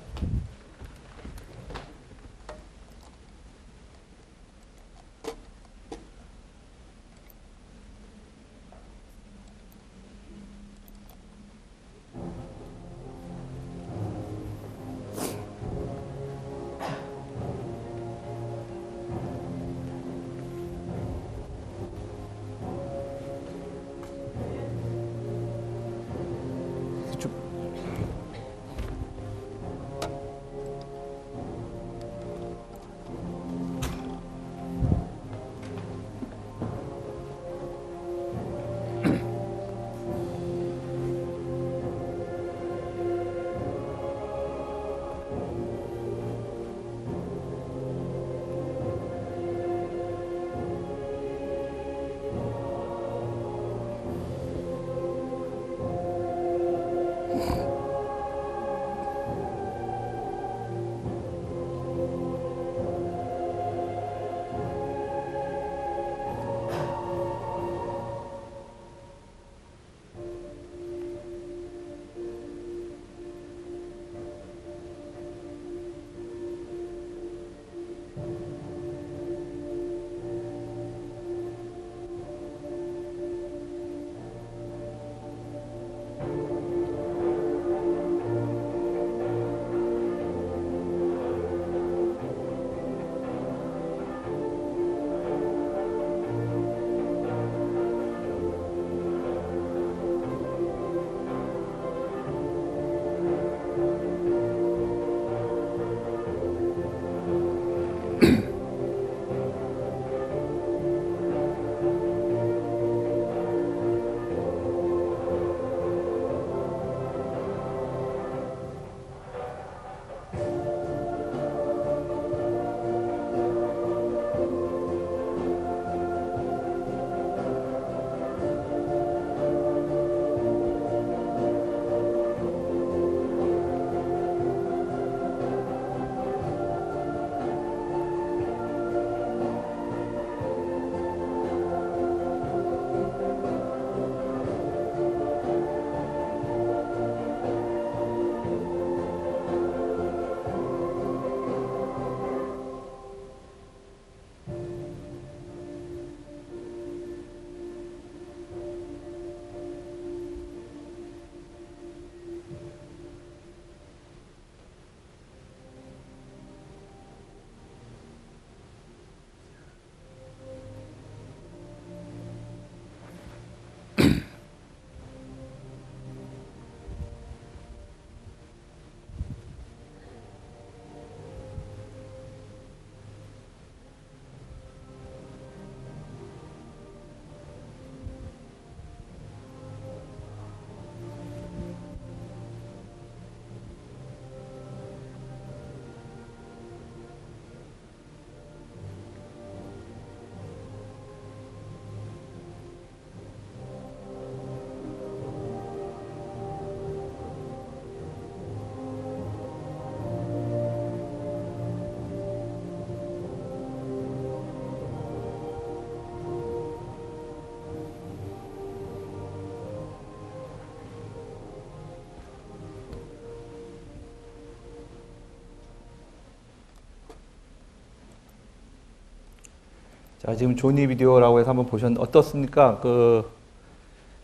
자, 지금 조니 비디오라고 해서 한번 보셨는데 어떻습니까?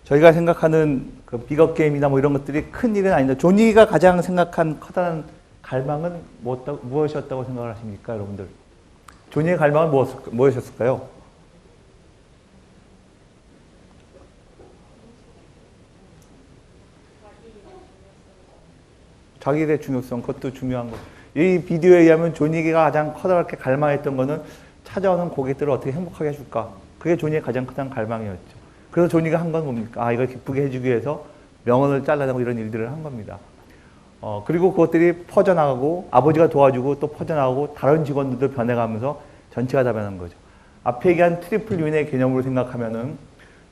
저희가 생각하는 그 비거 게임이나 뭐 이런 것들이 큰 일은 아닌데 조니가 가장 생각한 커다란 갈망은 무엇이었다고 생각을 하십니까, 여러분들? 조니의 갈망은 무엇이었을까요? 자기에 대해 중요성, 그것도 중요한 거. 이 비디오에 의하면 조니가 가장 커다랗게 갈망했던 거는 찾아오는 고객들을 어떻게 행복하게 해줄까? 그게 조니의 가장 큰 갈망이었죠. 그래서 조니가 한 건 뭡니까? 이걸 기쁘게 해주기 위해서 명언을 잘라내고 이런 일들을 한 겁니다. 그리고 그것들이 퍼져나가고 아버지가 도와주고 또 퍼져나가고 다른 직원들도 변해가면서 전체가 다 변한 거죠. 앞에 얘기한 트리플 윈의 개념으로 생각하면은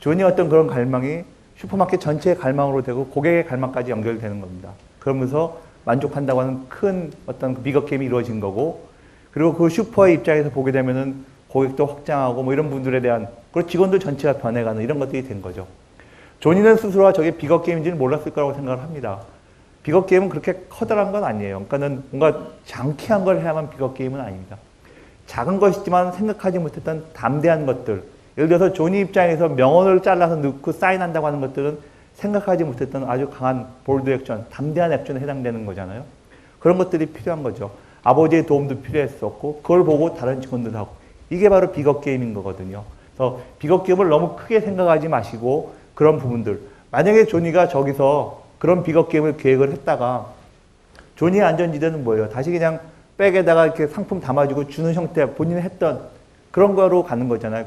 조니의 어떤 그런 갈망이 슈퍼마켓 전체의 갈망으로 되고 고객의 갈망까지 연결되는 겁니다. 그러면서 만족한다고 하는 큰 어떤 비거 게임이 이루어진 거고, 그리고 그 슈퍼의 입장에서 보게 되면은 고객도 확장하고 뭐 이런 분들에 대한, 그리고 직원들 전체가 변해가는 이런 것들이 된 거죠. 조니는 스스로가 저게 비거 게임인지는 몰랐을 거라고 생각을 합니다. 비거 게임은 그렇게 커다란 건 아니에요. 그러니까는 뭔가 장쾌한 걸 해야만 비거 게임은 아닙니다. 작은 것이지만 생각하지 못했던 담대한 것들, 예를 들어서 조니 입장에서 명언을 잘라서 넣고 사인한다고 하는 것들은 생각하지 못했던 아주 강한 볼드 액션, 담대한 액션에 해당되는 거잖아요. 그런 것들이 필요한 거죠. 아버지의 도움도 필요했었고 그걸 보고 다른 직원들도 하고, 이게 바로 비거 게임인 거거든요. 그래서 비거 게임을 너무 크게 생각하지 마시고 그런 부분들, 만약에 조니가 저기서 그런 비거 게임을 계획을 했다가 조니의 안전지대는 뭐예요? 다시 그냥 백에다가 이렇게 상품 담아주고 주는 형태, 본인이 했던 그런 거로 가는 거잖아요.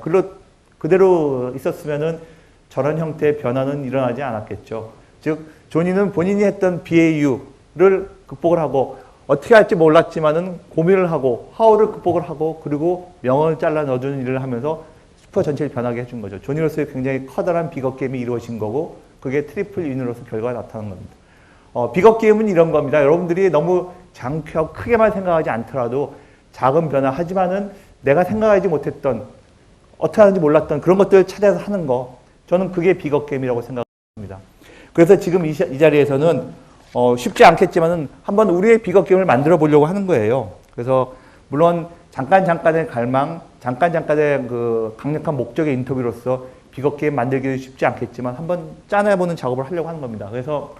그대로 있었으면은 저런 형태의 변화는 일어나지 않았겠죠. 즉, 조니는 본인이 했던 BAU를 극복을 하고 어떻게 할지 몰랐지만은 고민을 하고 하우를 극복을 하고 그리고 명언을 잘라 넣어주는 일을 하면서 슈퍼 전체를 변하게 해준 거죠. 조니로서의 굉장히 커다란 비거 게임이 이루어진 거고 그게 트리플 윈으로서 결과가 나타난 겁니다. 비거 게임은 이런 겁니다. 여러분들이 너무 장쾌하고 크게만 생각하지 않더라도 작은 변화, 하지만은 내가 생각하지 못했던, 어떻게 하는지 몰랐던 그런 것들을 찾아서 하는 거, 저는 그게 비거 게임이라고 생각합니다. 그래서 지금 이 자리에서는 쉽지 않겠지만은 한번 우리의 비거 게임을 만들어 보려고 하는 거예요. 그래서 물론 잠깐의 갈망, 잠깐의 그 강력한 목적의 인터뷰로서 비거 게임 만들기는 쉽지 않겠지만 한번 짜내보는 작업을 하려고 하는 겁니다. 그래서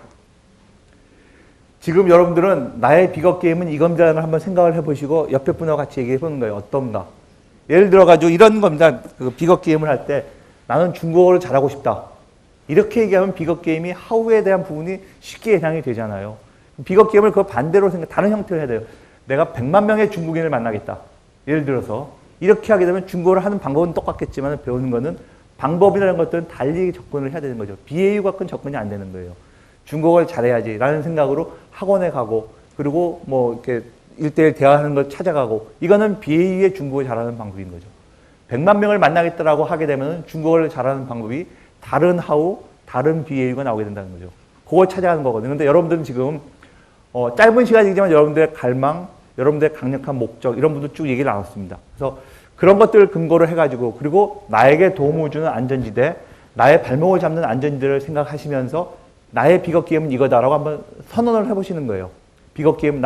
지금 여러분들은 나의 비거 게임은 이겁니다라는 걸 한번 생각을 해보시고 옆에 분하고 같이 얘기해 보는 거예요. 어떤가? 예를 들어가지고 이런 겁니다. 그 비거 게임을 할 때 나는 중국어를 잘하고 싶다. 이렇게 얘기하면 비거 게임이 하우에 대한 부분이 쉽게 예상이 되잖아요. 비거 게임을 그 반대로 다른 형태로 해야 돼요. 내가 100만 명의 중국인을 만나겠다. 예를 들어서 이렇게 하게 되면 중국어를 하는 방법은 똑같겠지만 배우는 거는 방법이라는 것들은 달리 접근을 해야 되는 거죠. BAU가 큰 접근이 안 되는 거예요. 중국어를 잘해야지 라는 생각으로 학원에 가고 그리고 뭐 이렇게 1대1 대화하는 걸 찾아가고, 이거는 BAU의 중국어를 잘하는 방법인 거죠. 100만 명을 만나겠다라고 하게 되면 중국어를 잘하는 방법이 다른 하우, 다른 BAU가 나오게 된다는 거죠. 그걸 찾아가는 거거든요. 근데 여러분들은 지금 짧은 시간이지만 여러분들의 갈망, 여러분들의 강력한 목적 이런 분도 쭉 얘기를 나눴습니다. 그래서 그런 것들을 근거로 해가지고, 그리고 나에게 도움을 주는 안전지대, 나의 발목을 잡는 안전지대를 생각하시면서 나의 비거 게임은 이거다라고 한번 선언을 해보시는 거예요. 비거 게임,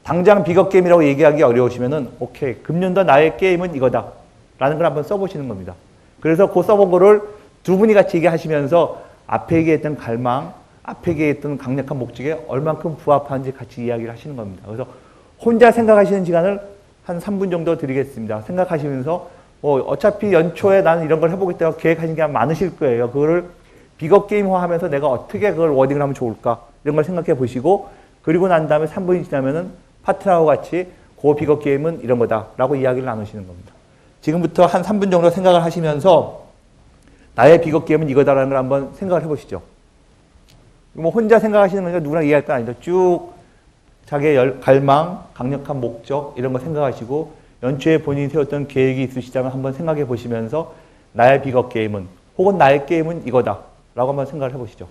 당장 비거 게임이라고 얘기하기 어려우시면은 오케이, 금년도 나의 게임은 이거다 라는 걸 한번 써보시는 겁니다. 그래서 그 써본 거를 두 분이 같이 얘기하시면서 앞에 얘기했던 갈망, 앞에 얘기했던 강력한 목적에 얼만큼 부합하는지 같이 이야기를 하시는 겁니다. 그래서 혼자 생각하시는 시간을 한 3분 정도 드리겠습니다. 생각하시면서 어차피 연초에 나는 이런 걸 해보겠다고 계획하시는 게 많으실 거예요. 그거를 비거 게임화 하면서 내가 어떻게 그걸 워딩을 하면 좋을까 이런 걸 생각해 보시고, 그리고 난 다음에 3분이 지나면은 파트너하고 같이 그 비거 게임은 이런 거다 라고 이야기를 나누시는 겁니다. 지금부터 한 3분 정도 생각을 하시면서 나의 비거 게임은 이거다라는 걸 한번 생각을 해보시죠. 뭐 혼자 생각하시는 거니까 누구랑 이야기할 건 아니죠. 쭉 자기의 갈망, 강력한 목적 이런 거 생각하시고, 연초에 본인이 세웠던 계획이 있으시다면 한번 생각해 보시면서 나의 비거 게임은, 혹은 나의 게임은 이거다 라고 한번 생각을 해보시죠.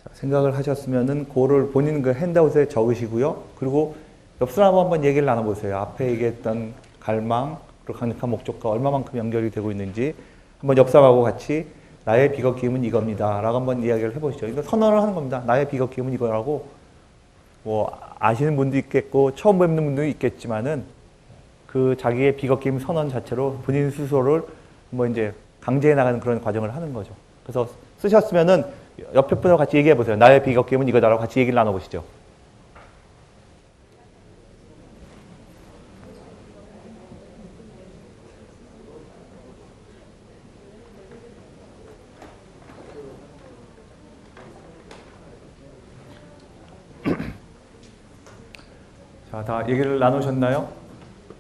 자, 생각을 하셨으면은 그거를 본인 그 핸드아웃에 적으시고요. 그리고 옆 사람하고 한번 얘기를 나눠보세요. 앞에 얘기했던 갈망, 그리고 강력한 목적과 얼마만큼 연결이 되고 있는지 한번 옆 사람하고 같이 나의 비거 게임은 이겁니다 라고 한번 이야기를 해보시죠. 이거 선언을 하는 겁니다. 나의 비거 게임은 이거라고 뭐 아시는 분도 있겠고 처음 뵙는 분도 있겠지만은 그 자기의 비거게임 선언 자체로 본인 스스로를 뭐 이제 강제해 나가는 그런 과정을 하는 거죠. 그래서 쓰셨으면은 옆에 분하고 같이 얘기해 보세요. 나의 비거게임은 이거다라고 같이 얘기를 나눠보시죠. 자, 다 얘기를 나누셨나요?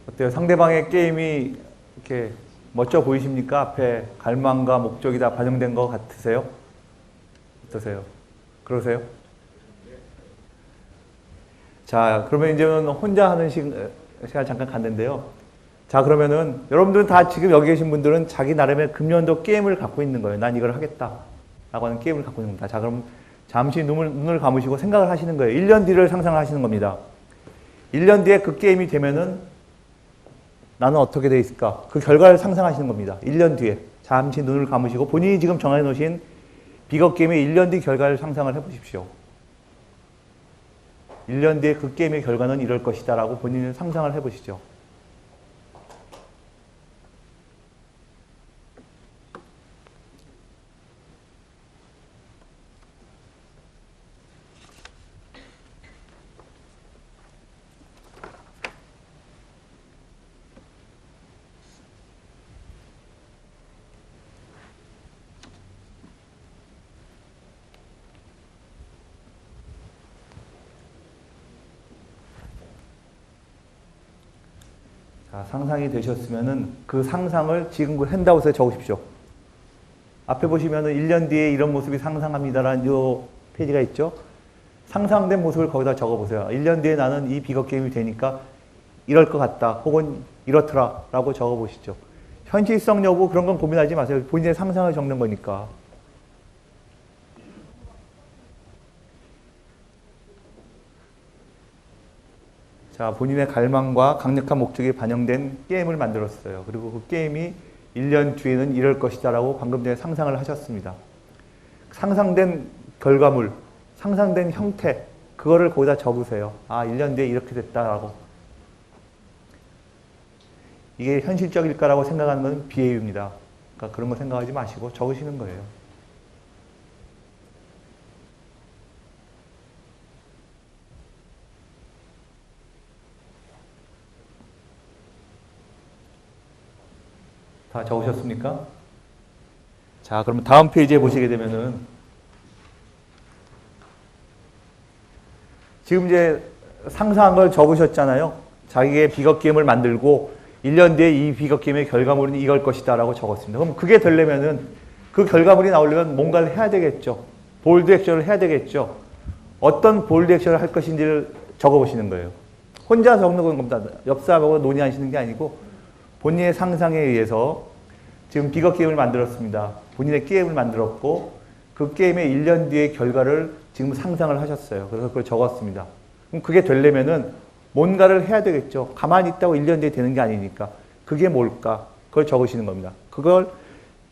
어때요? 상대방의 게임이 이렇게 멋져 보이십니까? 앞에 갈망과 목적이 다 반영된 것 같으세요? 어떠세요? 그러세요? 자, 그러면 이제는 혼자 하는 시간 잠깐 갔는데요. 자, 그러면은 여러분들은 다 지금 여기 계신 분들은 자기 나름의 금년도 게임을 갖고 있는 거예요. 난 이걸 하겠다. 라고 하는 게임을 갖고 있는 겁니다. 자, 그럼 잠시 눈을 감으시고 생각을 하시는 거예요. 1년 뒤를 상상하시는 겁니다. 1년 뒤에 그 게임이 되면은 나는 어떻게 돼 있을까? 그 결과를 상상하시는 겁니다. 1년 뒤에. 잠시 눈을 감으시고 본인이 지금 정해 놓으신 비거 게임의 1년 뒤 결과를 상상을 해 보십시오. 1년 뒤에 그 게임의 결과는 이럴 것이다 라고 본인은 상상을 해 보시죠. 자, 상상이 되셨으면은 그 상상을 지금 그 핸드아웃에 적으십시오. 앞에 보시면은 1년 뒤에 이런 모습이 상상합니다라는 요 페이지가 있죠. 상상된 모습을 거기다 적어보세요. 1년 뒤에 나는 이 비거 게임이 되니까 이럴 것 같다. 혹은 이렇더라. 라고 적어보시죠. 현실성 여부 그런 건 고민하지 마세요. 본인의 상상을 적는 거니까. 자, 본인의 갈망과 강력한 목적이 반영된 게임을 만들었어요. 그리고 그 게임이 1년 뒤에는 이럴 것이다 라고 방금 전에 상상을 하셨습니다. 상상된 결과물, 상상된 형태, 그거를 거기다 적으세요. 아, 1년 뒤에 이렇게 됐다라고. 이게 현실적일까라고 생각하는 건 비예유입니다. 그러니까 그런 거 생각하지 마시고 적으시는 거예요. 다 적으셨습니까? 자, 그러면 다음 페이지에 보시게 되면은 지금 이제 상상한 걸 적으셨잖아요. 자기의 비거 게임을 만들고 1년 뒤에 이 비거 게임의 결과물은 이걸 것이다 라고 적었습니다. 그럼 그게 되려면은 그 결과물이 나오려면 뭔가를 해야 되겠죠. 볼드 액션을 해야 되겠죠. 어떤 볼드 액션을 할 것인지를 적어보시는 거예요. 혼자 적는 겁니다. 옆 사람하고 논의하시는 게 아니고 본인의 상상에 의해서 지금 비거 게임을 만들었습니다. 본인의 게임을 만들었고 그 게임의 1년 뒤의 결과를 지금 상상을 하셨어요. 그래서 그걸 적었습니다. 그럼 그게 되려면은 뭔가를 해야 되겠죠. 가만히 있다고 1년 뒤에 되는 게 아니니까. 그게 뭘까? 그걸 적으시는 겁니다. 그걸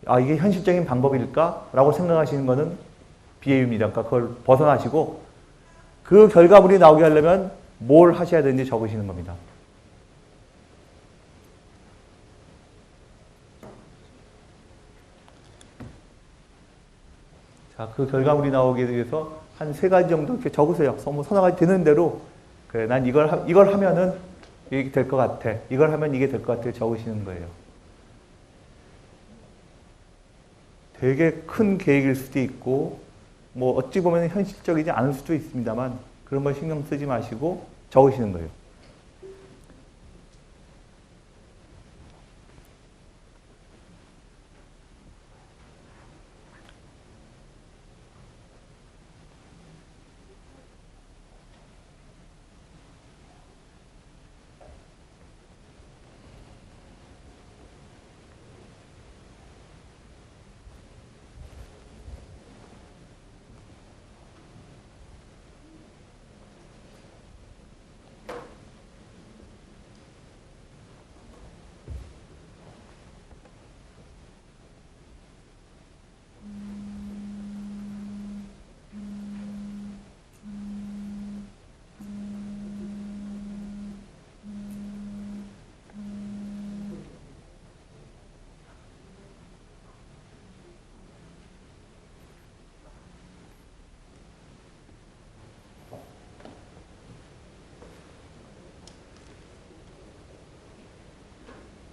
아, 이게 현실적인 방법일까? 라고 생각하시는 거는 비예유입니다. 그러니까 그걸 벗어나시고 그 결과물이 나오게 하려면 뭘 하셔야 되는지 적으시는 겁니다. 자, 그 결과물이 나오기 위해서 한 3가지 정도 이렇게 적으세요. 뭐 서너 가지 되는 대로 그래, 난 이걸 하면은 이게 될 것 같아. 이걸 하면 이게 될 것 같아. 적으시는 거예요. 되게 큰 계획일 수도 있고 뭐 어찌 보면 현실적이지 않을 수도 있습니다만 그런 걸 신경 쓰지 마시고 적으시는 거예요.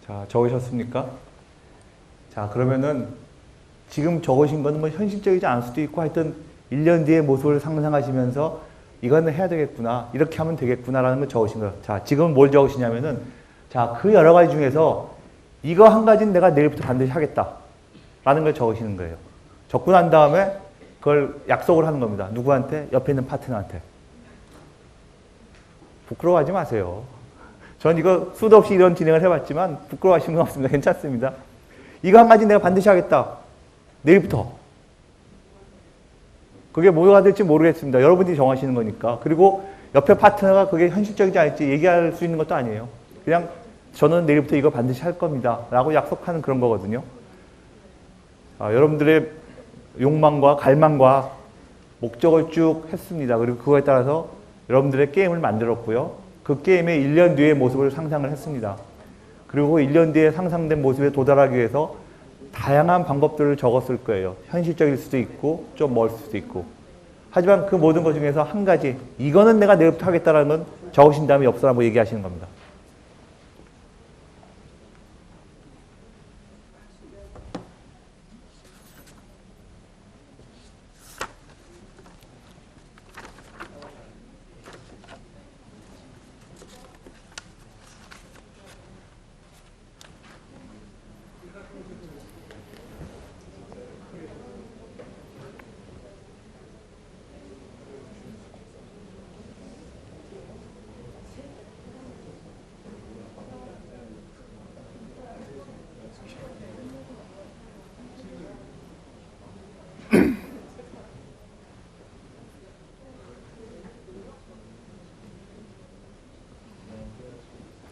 자, 적으셨습니까? 자, 그러면은 지금 적으신 거는 뭐 현실적이지 않을 수도 있고 하여튼 1년 뒤의 모습을 상상하시면서 이거는 해야 되겠구나, 이렇게 하면 되겠구나라는 걸 적으신 거예요. 자, 지금 뭘 적으시냐면은 자, 그 여러 가지 중에서 이거 한 가지는 내가 내일부터 반드시 하겠다 라는 걸 적으시는 거예요. 적고 난 다음에 그걸 약속을 하는 겁니다. 누구한테? 옆에 있는 파트너한테. 부끄러워하지 마세요. 전 이거 수도 없이 이런 진행을 해봤지만 부끄러워하시는 건 없습니다. 괜찮습니다. 이거 한 가지 내가 반드시 하겠다. 내일부터. 그게 뭐가 될지 모르겠습니다. 여러분들이 정하시는 거니까. 그리고 옆에 파트너가 그게 현실적이지 않을지 얘기할 수 있는 것도 아니에요. 그냥 저는 내일부터 이거 반드시 할 겁니다 라고 약속하는 그런 거거든요. 여러분들의 욕망과 갈망과 목적을 쭉 했습니다. 그리고 그거에 따라서 여러분들의 게임을 만들었고요. 그 게임의 1년 뒤의 모습을 상상을 했습니다. 그리고 1년 뒤에 상상된 모습에 도달하기 위해서 다양한 방법들을 적었을 거예요. 현실적일 수도 있고 좀 멀 수도 있고. 하지만 그 모든 것 중에서 한 가지, 이거는 내가 내일부터 하겠다라는 건 적으신 다음에 옆 사람하고 얘기하시는 겁니다.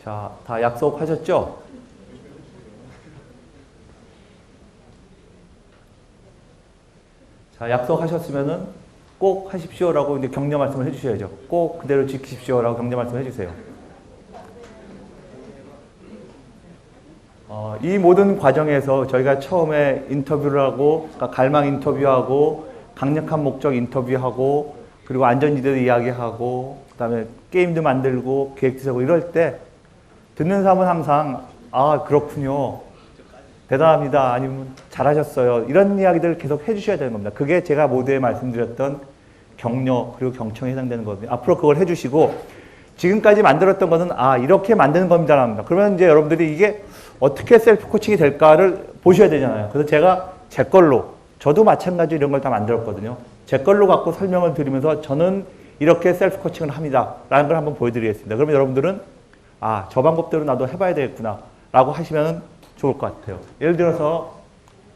자, 다 약속하셨죠? 자, 약속하셨으면은 꼭 하십시오라고 이제 격려 말씀을 해주셔야죠. 꼭 그대로 지키십시오라고 격려 말씀을 해주세요. 이 모든 과정에서 저희가 처음에 인터뷰를 하고, 그러니까 갈망 인터뷰하고, 강력한 목적 인터뷰하고, 그리고 안전지대도 이야기하고, 그 다음에 게임도 만들고, 계획도 세우고 이럴 때 듣는 사람은 항상 아, 그렇군요. 대단합니다. 아니면 잘하셨어요. 이런 이야기들을 계속 해주셔야 되는 겁니다. 그게 제가 모두에 말씀드렸던 격려 그리고 경청에 해당되는 거거든요. 앞으로 그걸 해주시고 지금까지 만들었던 거는 아, 이렇게 만드는 겁니다. 합니다. 그러면 이제 여러분들이 이게 어떻게 셀프 코칭이 될까를 보셔야 되잖아요. 그래서 제가 제 걸로, 저도 마찬가지로 이런 걸 다 만들었거든요. 제 걸로 갖고 설명을 드리면서 저는 이렇게 셀프 코칭을 합니다. 라는 걸 한번 보여드리겠습니다. 그러면 여러분들은 아, 저 방법대로 나도 해봐야 되겠구나 라고 하시면 좋을 것 같아요. 예를 들어서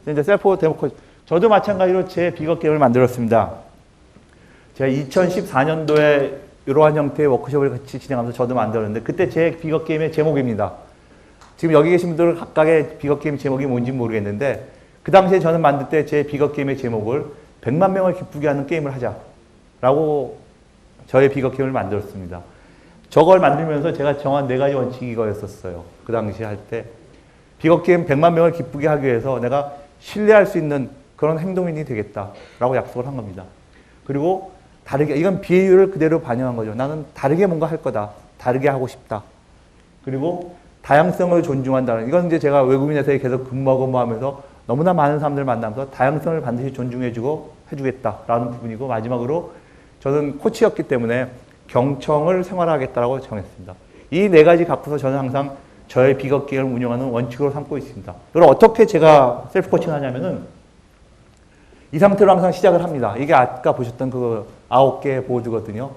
이제 셀프 데모 코칭, 저도 마찬가지로 제 비거 게임을 만들었습니다. 제가 2014년도에 이러한 형태의 워크숍을 같이 진행하면서 저도 만들었는데 그때 제 비거 게임의 제목입니다. 지금 여기 계신 분들은 각각의 비거 게임 제목이 뭔지 모르겠는데 그 당시에 저는 만들 때 제 비거 게임의 제목을 100만 명을 기쁘게 하는 게임을 하자라고 저의 비거 게임을 만들었습니다. 저걸 만들면서 제가 정한 4가지 원칙이 이거였었어요. 그 당시에 할 때. 비거 게임 100만 명을 기쁘게 하기 위해서 내가 신뢰할 수 있는 그런 행동인이 되겠다라고 약속을 한 겁니다. 그리고 다르게, 이건 비효율을 그대로 반영한 거죠. 나는 다르게 뭔가 할 거다. 다르게 하고 싶다. 그리고 다양성을 존중한다는, 이건 이제 제가 외국인에서 계속 근무하고 하면서 너무나 많은 사람들을 만나면서 다양성을 반드시 존중해주고 해주겠다라는 부분이고, 마지막으로 저는 코치였기 때문에 경청을 생활화하겠다라고 정했습니다. 이 4가지 갖고서 저는 항상 저의 비거 게임을 운영하는 원칙으로 삼고 있습니다. 그럼 어떻게 제가 셀프 코칭을 하냐면은 이 상태로 항상 시작을 합니다. 이게 아까 보셨던 그 9개의 보드거든요.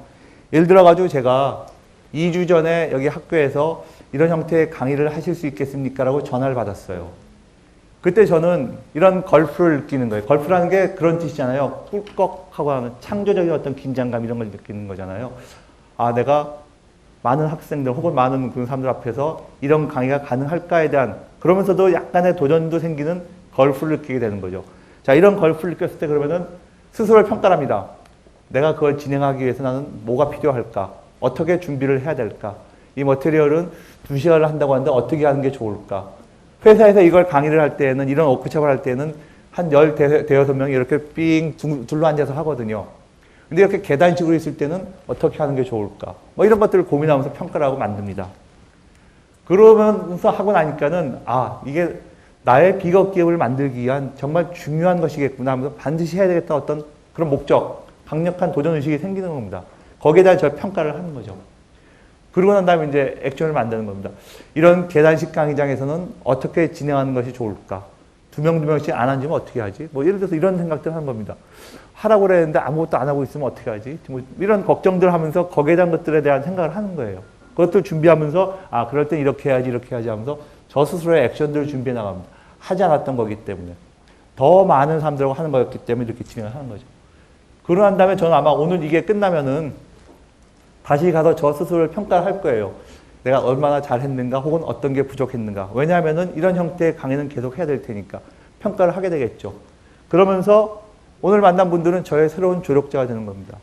예를 들어가지고 제가 2주 전에 여기 학교에서 이런 형태의 강의를 하실 수 있겠습니까? 라고 전화를 받았어요. 그때 저는 이런 걸프를 느끼는 거예요. 걸프라는 게 그런 뜻이잖아요. 꿀꺽하고 하는 창조적인 어떤 긴장감 이런 걸 느끼는 거잖아요. 아, 내가 많은 학생들 혹은 많은 그런 사람들 앞에서 이런 강의가 가능할까에 대한, 그러면서도 약간의 도전도 생기는 걸프를 느끼게 되는 거죠. 자, 이런 걸프를 느꼈을 때 그러면은 스스로를 평가를 합니다. 내가 그걸 진행하기 위해서 나는 뭐가 필요할까? 어떻게 준비를 해야 될까? 이 머티리얼은 2시간을 한다고 하는데 어떻게 하는 게 좋을까? 회사에서 이걸 강의를 할 때는, 이런 워크숍을 할 때는 한 10-6명이 이렇게 삥 둘러 앉아서 하거든요. 근데 이렇게 계단식으로 있을 때는 어떻게 하는 게 좋을까? 뭐 이런 것들을 고민하면서 평가를 하고 만듭니다. 그러면서 하고 나니까는 아, 이게 나의 비거 기업을 만들기 위한 정말 중요한 것이겠구나 하면서 반드시 해야 되겠다 어떤 그런 목적, 강력한 도전 의식이 생기는 겁니다. 거기에 대한 저 평가를 하는 거죠. 그러고 난 다음에 이제 액션을 만드는 겁니다. 이런 계단식 강의장에서는 어떻게 진행하는 것이 좋을까? 두 명씩 안 앉으면 어떻게 하지? 뭐 예를 들어서 이런 생각들을 하는 겁니다. 하라고 그랬는데 아무것도 안 하고 있으면 어떻게 하지? 뭐 이런 걱정들 하면서 거기에 대한 것들에 대한 생각을 하는 거예요. 그것들 준비하면서 아, 그럴 땐 이렇게 해야지 하면서 저 스스로의 액션들을 준비해 나갑니다. 하지 않았던 거기 때문에. 더 많은 사람들하고 하는 거였기 때문에 이렇게 진행을 하는 거죠. 그러고 난 다음에 저는 아마 오늘 이게 끝나면은 다시 가서 저 스스로를 평가를 할 거예요. 내가 얼마나 잘했는가 혹은 어떤 게 부족했는가. 왜냐하면은 이런 형태의 강의는 계속 해야 될 테니까 평가를 하게 되겠죠. 그러면서 오늘 만난 분들은 저의 새로운 조력자가 되는 겁니다.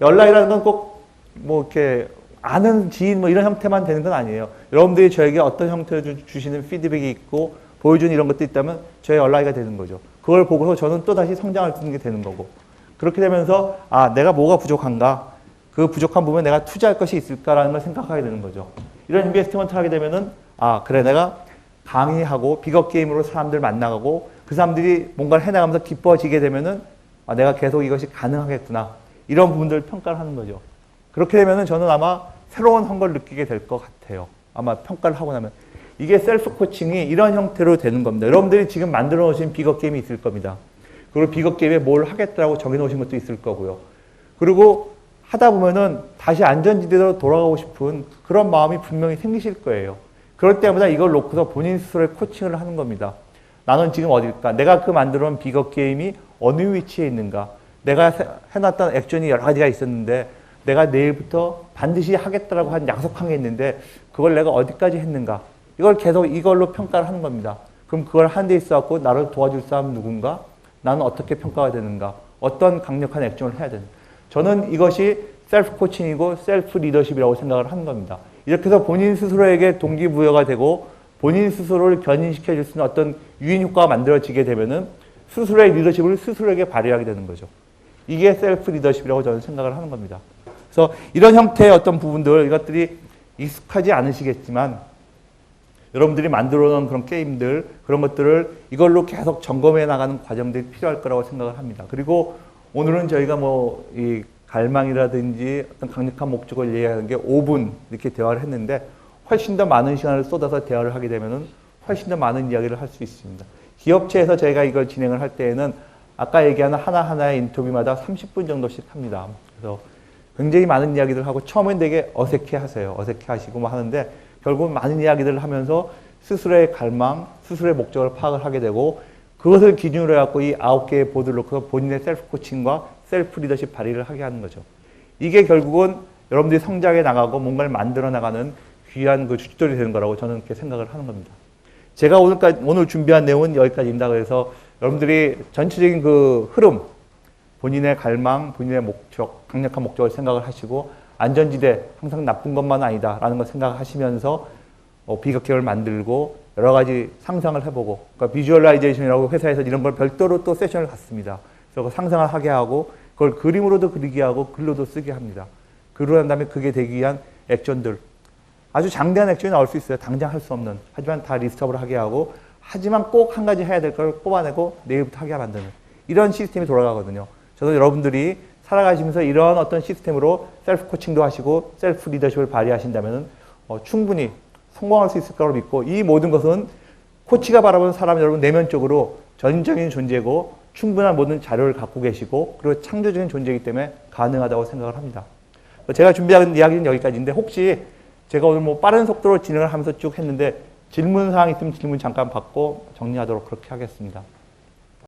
연락이라는 건 꼭 뭐 이렇게 아는 지인 뭐 이런 형태만 되는 건 아니에요. 여러분들이 저에게 어떤 형태로 주시는 피드백이 있고 보여주는 이런 것도 있다면 저의 연락이가 되는 거죠. 그걸 보고서 저는 또다시 성장할 수 있는 게 되는 거고. 그렇게 되면서 아, 내가 뭐가 부족한가? 그 부족한 부분에 내가 투자할 것이 있을까라는 걸 생각하게 되는 거죠. 이런 인베스트먼트를 하게 되면은 아, 그래, 내가 강의하고 비거 게임으로 사람들 만나가고 그 사람들이 뭔가를 해나가면서 기뻐지게 되면은 아, 내가 계속 이것이 가능하겠구나. 이런 부분들을 평가를 하는 거죠. 그렇게 되면은 저는 아마 새로운 걸 느끼게 될 것 같아요. 아마 평가를 하고 나면. 이게 셀프 코칭이 이런 형태로 되는 겁니다. 여러분들이 지금 만들어 놓으신 비거 게임이 있을 겁니다. 그리고 비거 게임에 뭘 하겠다고 정해 놓으신 것도 있을 거고요. 그리고 하다 보면은 다시 안전지대로 돌아가고 싶은 그런 마음이 분명히 생기실 거예요. 그럴 때마다 이걸 놓고서 본인 스스로의 코칭을 하는 겁니다. 나는 지금 어딜까? 내가 그 만들어 놓은 비거 게임이 어느 위치에 있는가? 내가 해놨던 액션이 여러 가지가 있었는데 내가 내일부터 반드시 하겠다라고 한 약속한 게 있는데 그걸 내가 어디까지 했는가? 이걸 계속 이걸로 평가를 하는 겁니다. 그럼 그걸 하는 데 있어 갖고 나를 도와줄 사람 누군가? 나는 어떻게 평가가 되는가? 어떤 강력한 액션을 해야 되는가? 저는 이것이 셀프 코칭이고 셀프 리더십이라고 생각을 하는 겁니다. 이렇게 해서 본인 스스로에게 동기부여가 되고 본인 스스로를 견인시켜 줄 수 있는 어떤 유인 효과가 만들어지게 되면은 스스로의 리더십을 스스로에게 발휘하게 되는 거죠. 이게 셀프 리더십이라고 저는 생각을 하는 겁니다. 그래서 이런 형태의 어떤 부분들, 이것들이 익숙하지 않으시겠지만 여러분들이 만들어 놓은 그런 게임들, 그런 것들을 이걸로 계속 점검해 나가는 과정들이 필요할 거라고 생각을 합니다. 그리고 오늘은 저희가 뭐 이 갈망이라든지 어떤 강력한 목적을 이해하는 게 5분 이렇게 대화를 했는데 훨씬 더 많은 시간을 쏟아서 대화를 하게 되면은 훨씬 더 많은 이야기를 할 수 있습니다. 기업체에서 저희가 이걸 진행을 할 때에는 아까 얘기하는 하나하나의 인터뷰마다 30분 정도씩 합니다. 그래서 굉장히 많은 이야기들 하고 처음엔 되게 어색해 하세요. 어색해 하시고 뭐 하는데 결국 많은 이야기들을 하면서 스스로의 갈망, 스스로의 목적을 파악을 하게 되고 그것을 기준으로 해갖고 이 9개의 보드를 놓고 본인의 셀프 코칭과 셀프 리더십 발휘를 하게 하는 거죠. 이게 결국은 여러분들이 성장해 나가고 뭔가를 만들어 나가는 귀한 그 주춧돌이 되는 거라고 저는 그렇게 생각을 하는 겁니다. 제가 오늘 준비한 내용은 여기까지입니다. 그래서 여러분들이 전체적인 그 흐름, 본인의 갈망, 본인의 목적, 강력한 목적을 생각을 하시고 안전지대, 항상 나쁜 것만 아니다라는 걸 생각하시면서 비거 게임을 만들고 여러 가지 상상을 해보고, 그러니까 비주얼라이제이션이라고 회사에서 이런 걸 별도로 또 세션을 갖습니다. 그래서 상상을 하게 하고 그걸 그림으로도 그리게 하고 글로도 쓰게 합니다. 그러고 난 다음에 그게 되기 위한 액션들, 아주 장대한 액션이 나올 수 있어요. 당장 할 수 없는. 하지만 다 리스트업을 하게 하고 하지만 꼭 한 가지 해야 될 걸 뽑아내고 내일부터 하게 만드는 이런 시스템이 돌아가거든요. 저도 여러분들이 살아가시면서 이런 어떤 시스템으로 셀프 코칭도 하시고 셀프 리더십을 발휘하신다면 충분히 성공할 수 있을 거라고 믿고 이 모든 것은 코치가 바라보는 사람 여러분 내면적으로 전적인 존재고 충분한 모든 자료를 갖고 계시고 그리고 창조적인 존재이기 때문에 가능하다고 생각을 합니다. 제가 준비한 이야기는 여기까지인데 혹시 제가 오늘 뭐 빠른 속도로 진행을 하면서 쭉 했는데 질문 사항 있으면 질문 잠깐 받고 정리하도록 그렇게 하겠습니다.